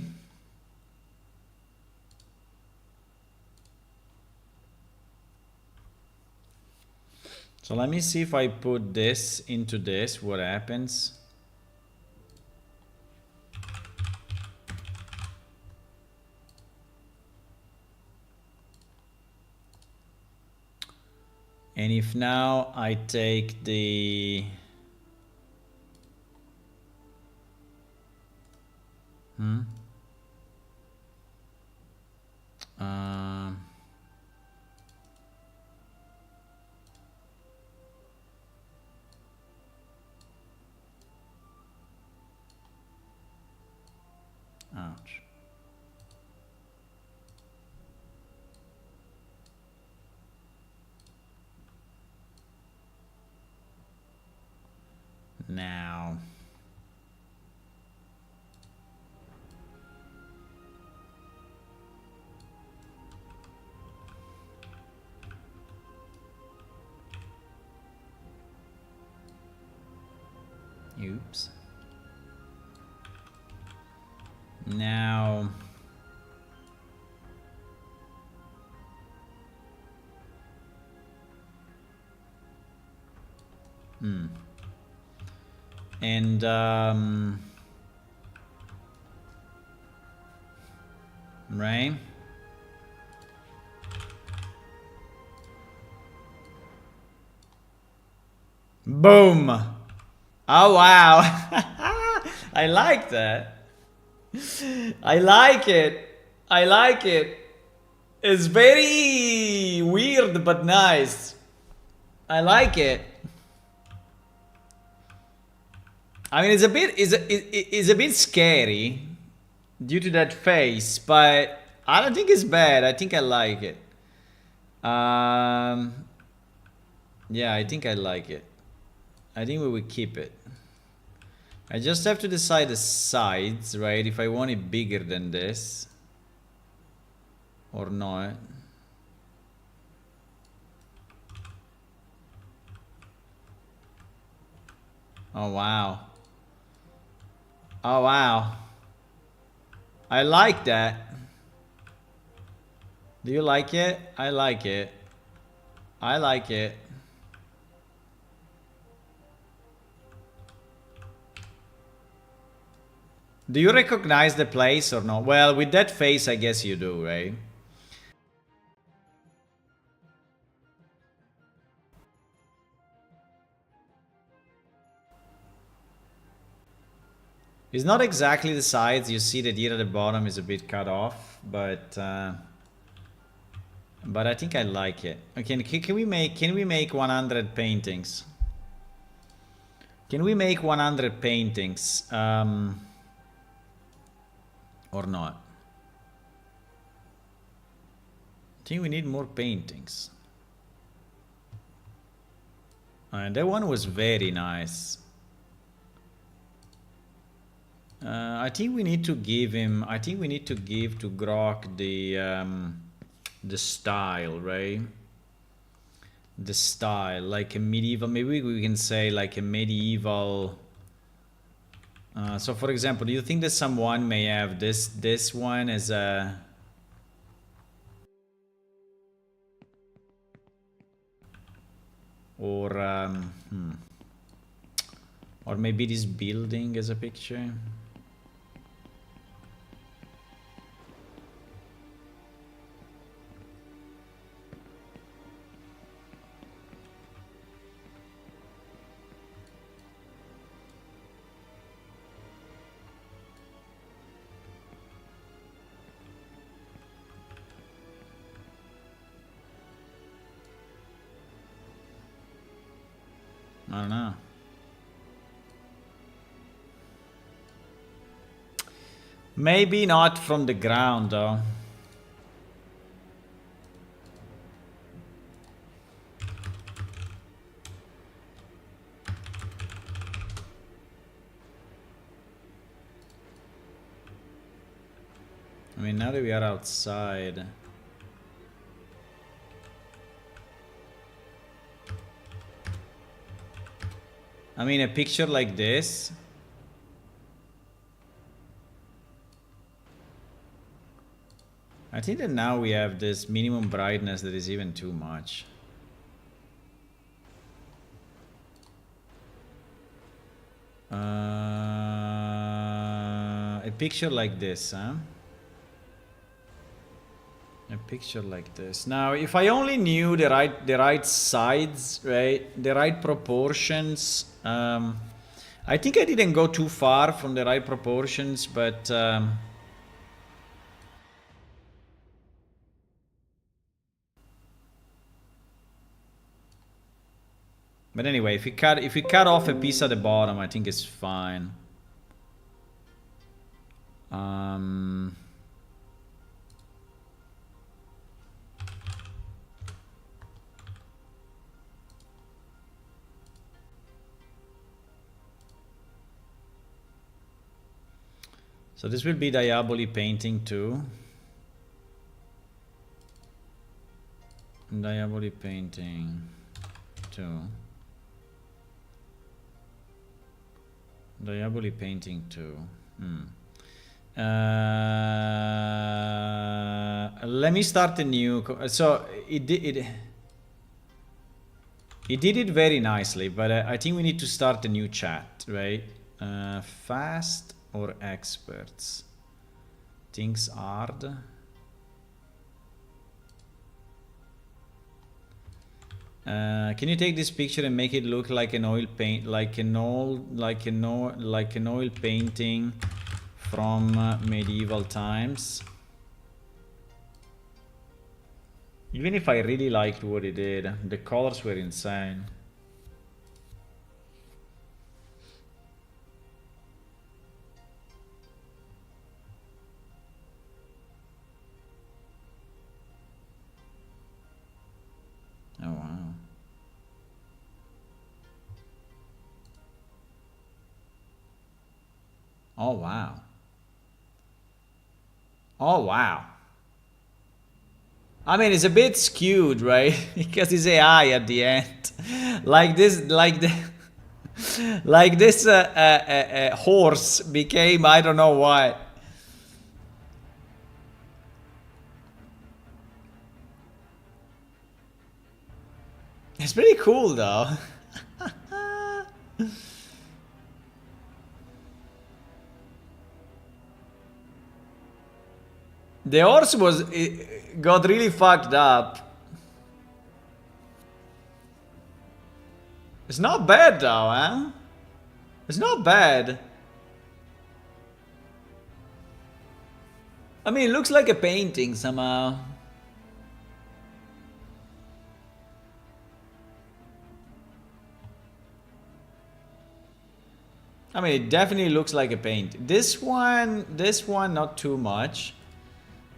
So let me see if I put this into this, what happens. And if now I take the ouch. Now Oops. Now, and right. Boom. Oh wow. I like that. I like it. I like it. It's very weird but nice. I like it. I mean, it's a bit scary due to that face, but I don't think it's bad. I think I like it. Yeah, I think I like it. I think we will keep it. I just have to decide the sides, right? If I want it bigger than this or not. Oh wow. Oh wow. I like that. Do you like it? I like it. I like it. Do you recognize the place or not? Well, with that face, I guess you do, right? It's not exactly the sides. You see that here at the bottom is a bit cut off, but I think I like it. Okay, can we make 100 paintings? Can we make 100 paintings? Or not? I think we need more paintings. And that one was very nice. I think we need to give him. I think we need to give to Grok the style, right? The style, like a medieval. Maybe we can say like a medieval. So, for example, do you think that someone may have this one as a? Or or maybe this building as a picture. I don't know. Maybe not from the ground though. I mean, now that we are outside. I mean, a picture like this. I think that now we have this minimum brightness that is even too much. A picture like this, huh? A picture like this. Now, if I only knew the right sides, right, the right proportions. I think I didn't go too far from the right proportions, but. But anyway, if we cut off a piece at the bottom, I think it's fine. So this will be Diaboli painting too. Diaboli painting too. Diaboli painting too. Let me start a new. So it did it very nicely, but I think we need to start a new chat, right? Fast or experts? Things hard. Can you take this picture and make it look like an oil paint, like an oil painting from medieval times? Even if I really liked what it did, the colors were insane. Oh wow. Oh wow. Oh wow. I mean, it's a bit skewed, right? Because it's AI at the end. Like this, like the, like this horse became, I don't know why. It's pretty cool though. The horse was, it got really fucked up. It's not bad though, huh? It's not bad. I mean, it looks like a painting somehow. I mean, it definitely looks like a paint. This one, not too much.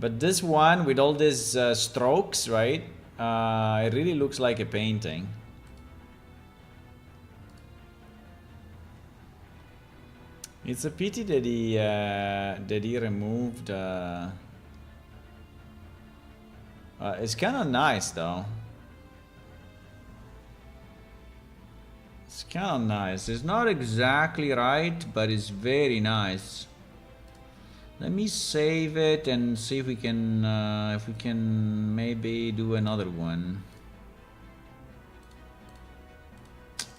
But this one with all these strokes, right? It really looks like a painting. It's a pity that he removed. It's kind of nice though. It's kind of nice. It's not exactly right, but it's very nice. Let me save it and see if we can maybe do another one.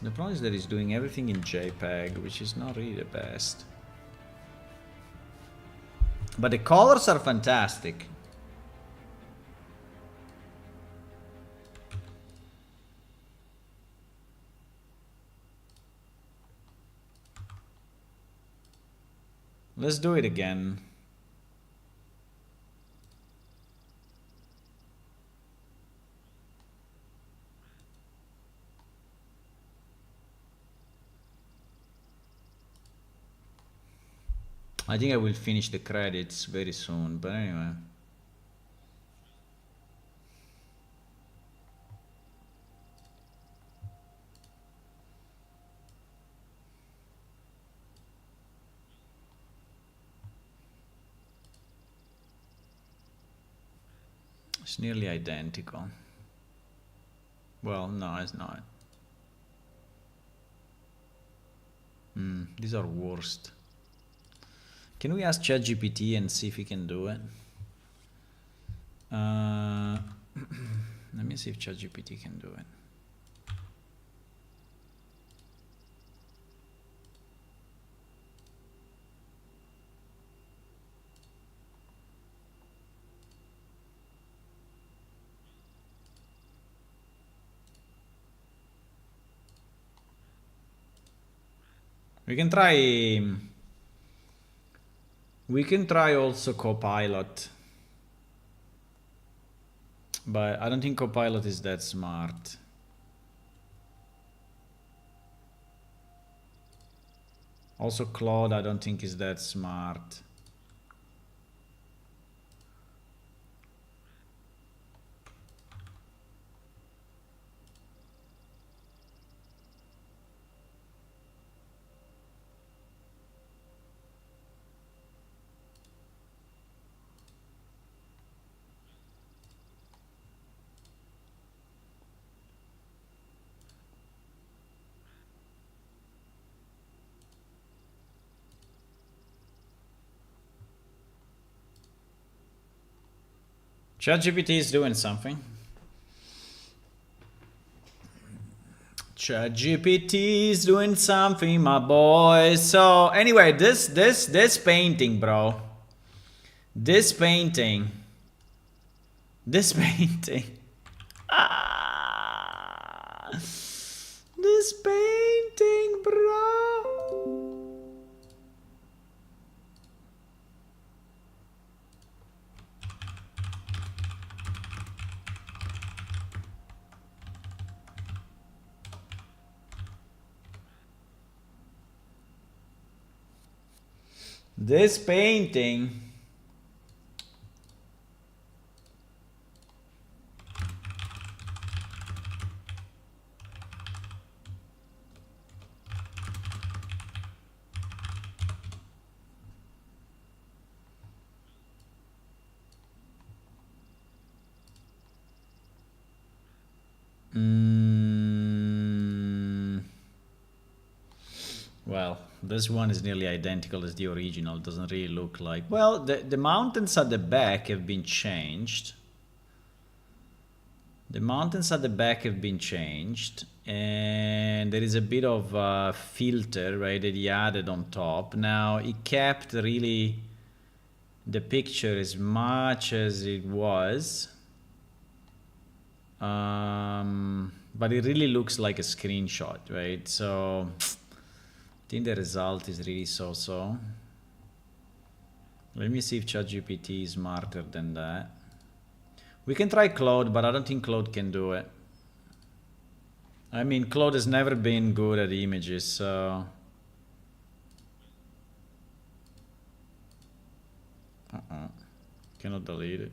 The problem is that it's doing everything in JPEG, which is not really the best. But the colors are fantastic. Let's do it again. I think I will finish the credits very soon, but anyway. It's nearly identical. Well, no, it's not. These are worst. Can we ask ChatGPT and see if he can do it? Let me see if ChatGPT can do it. We can try. We can try also Copilot. But I don't think Copilot is that smart. Also Claude I don't think is that smart. ChatGPT is doing something. ChatGPT is doing something, my boy. So anyway, this painting, bro. This painting. Ah, this painting, bro. This painting. Well, this one is nearly identical as the original. It doesn't really look like... Well, the mountains at the back have been changed. The mountains at the back have been changed. And there is a bit of filter, right, that he added on top. Now, he kept really the picture as much as it was. But it really looks like a screenshot, right? So... I think the result is really so-so. Let me see if ChatGPT is smarter than that. We can try Claude, but I don't think Claude can do it. I mean, Claude has never been good at images, so... Cannot delete it.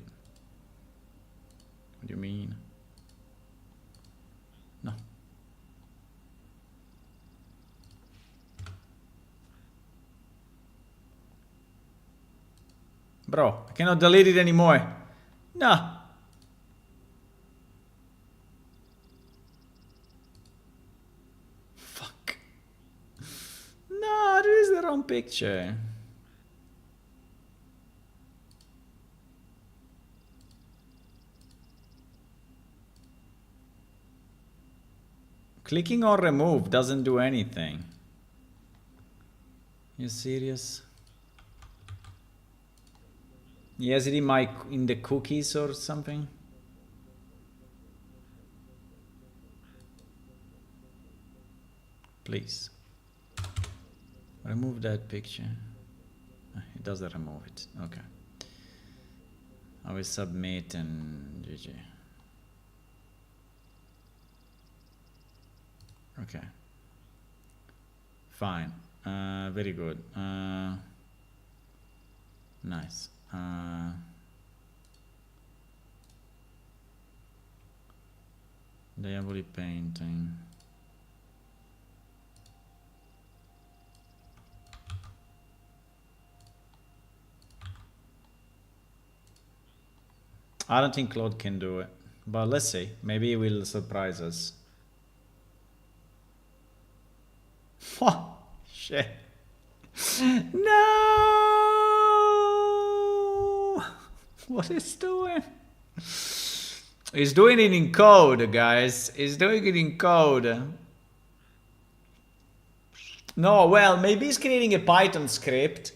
What do you mean? No. Bro, I cannot delete it anymore. No. Fuck. No, there is the wrong picture. Clicking on remove doesn't do anything. You serious? Yes, it in the cookies or something? Please. Remove that picture. It doesn't remove it. Okay. I will submit and GG. Okay. Fine. Very good. Nice. Diabolic painting. I don't think Claude can do it, but let's see. Maybe he will surprise us. Oh, shit. No! What is doing? He's doing it in code, guys. He's doing it in code. No, well, maybe he's creating a Python script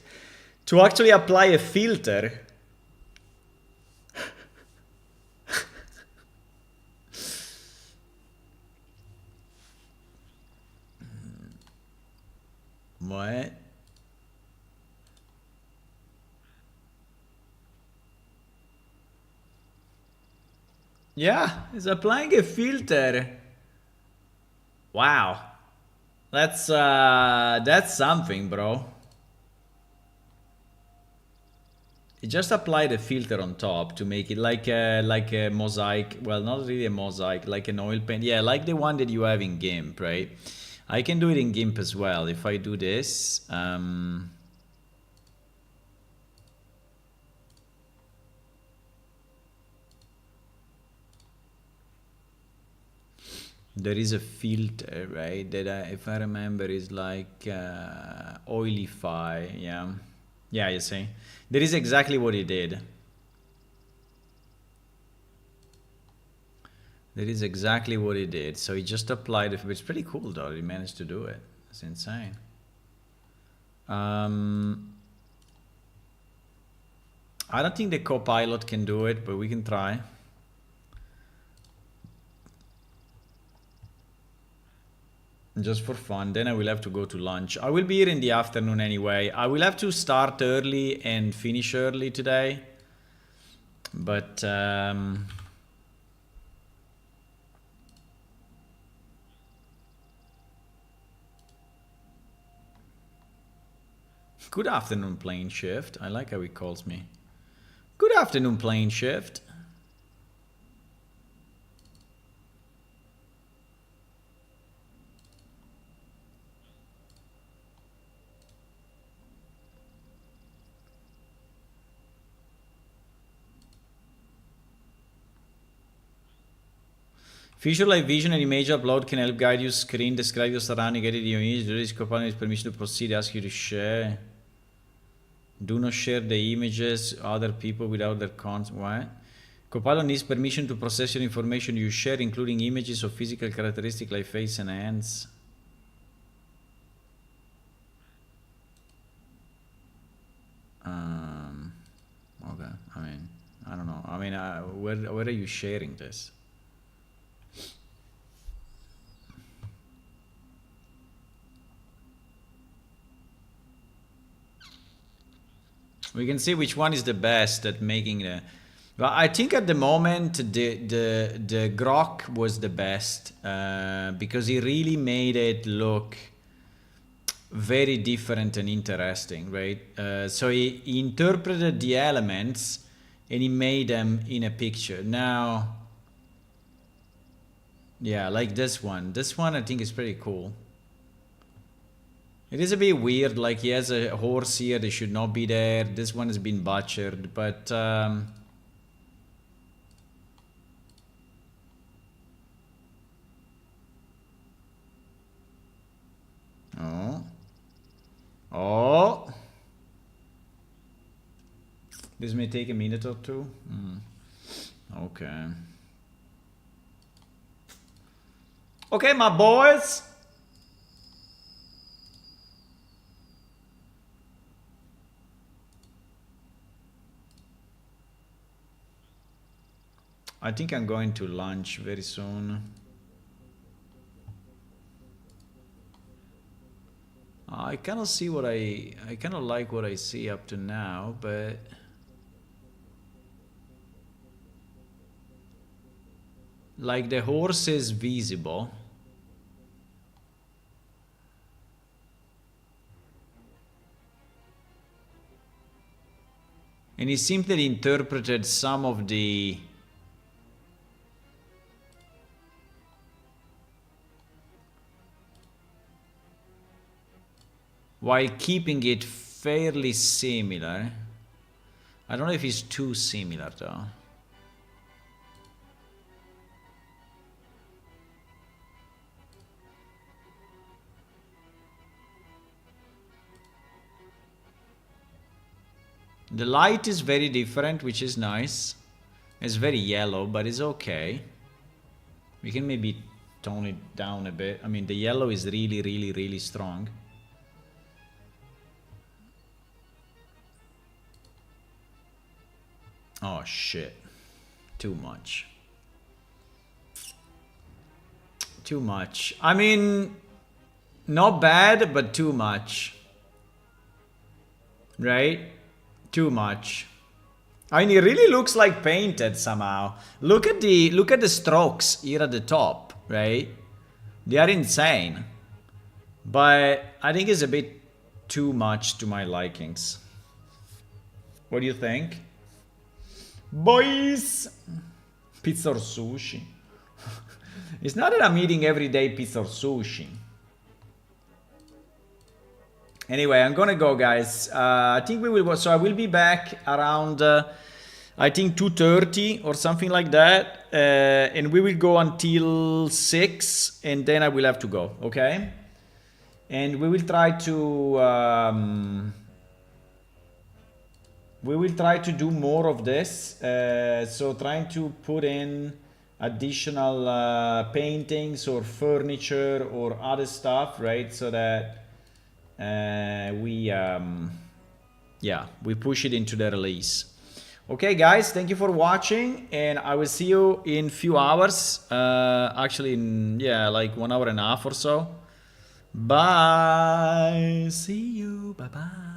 to actually apply a filter. What? Yeah, he's applying a filter. Wow. That's something, bro. He just applied a filter on top to make it like a mosaic. Well, not really a mosaic, like an oil paint. Yeah, like the one that you have in GIMP, right? I can do it in GIMP as well. If I do this, there is a filter, right? That if I remember, is like Oilify. Yeah, yeah. You see, that is exactly what he did. That is exactly what he did. So he just applied it. It's pretty cool though. He managed to do it. It's insane. I don't think the Copilot can do it, but we can try. Just for fun. Then I will have to go to lunch. I will be here in the afternoon anyway. I will have to start early and finish early today. But good afternoon, plane shift. I like how he calls me. Good afternoon, plane shift. Feature like vision and image upload can help guide you screen, describe your surrounding, edit your image, do this Copilot with permission to proceed, ask you to share. Do not share the images other people without their consent. What? Copilot needs permission to process your information you share, including images of physical characteristics like face and hands. Okay. I mean, I don't know. I mean, where are you sharing this? We can see which one is the best at making the. Well, I think at the moment the Grok was the best because he really made it look very different and interesting, right? So he interpreted the elements and he made them in a picture. Now, yeah, like this one. This one I think is pretty cool. It is a bit weird, like he has a horse here that should not be there. This one has been butchered, but oh, this may take a minute or two. Okay. Okay, my boys. I think I'm going to lunch very soon. I kind of see what I kind of like what I see up to now, but like the horse is visible. And he simply interpreted some of the while keeping it fairly similar. I don't know if it's too similar though. The light is very different, which is nice. It's very yellow, but it's okay. We can maybe tone it down a bit. I mean, the yellow is really, really, really strong. Oh shit. Too much. Too much. I mean, not bad, but too much. Right? Too much. I mean, it really looks like painted somehow. Look at the strokes here at the top, right? They are insane. But I think it's a bit too much to my likings. What do you think? Boys! Pizza or sushi? It's not that I'm eating every day pizza or sushi. Anyway, I'm gonna go, guys. I think we will. So I will be back around, I think 2:30 or something like that, and we will go until 6, and then I will have to go. Okay, and we will try to. We will try to do more of this. So trying to put in additional paintings or furniture or other stuff, right? So that we push it into the release. Okay, guys, thank you for watching, and I will see you in few hours. Actually, in like 1 hour and a half or so. Bye. See you. Bye bye.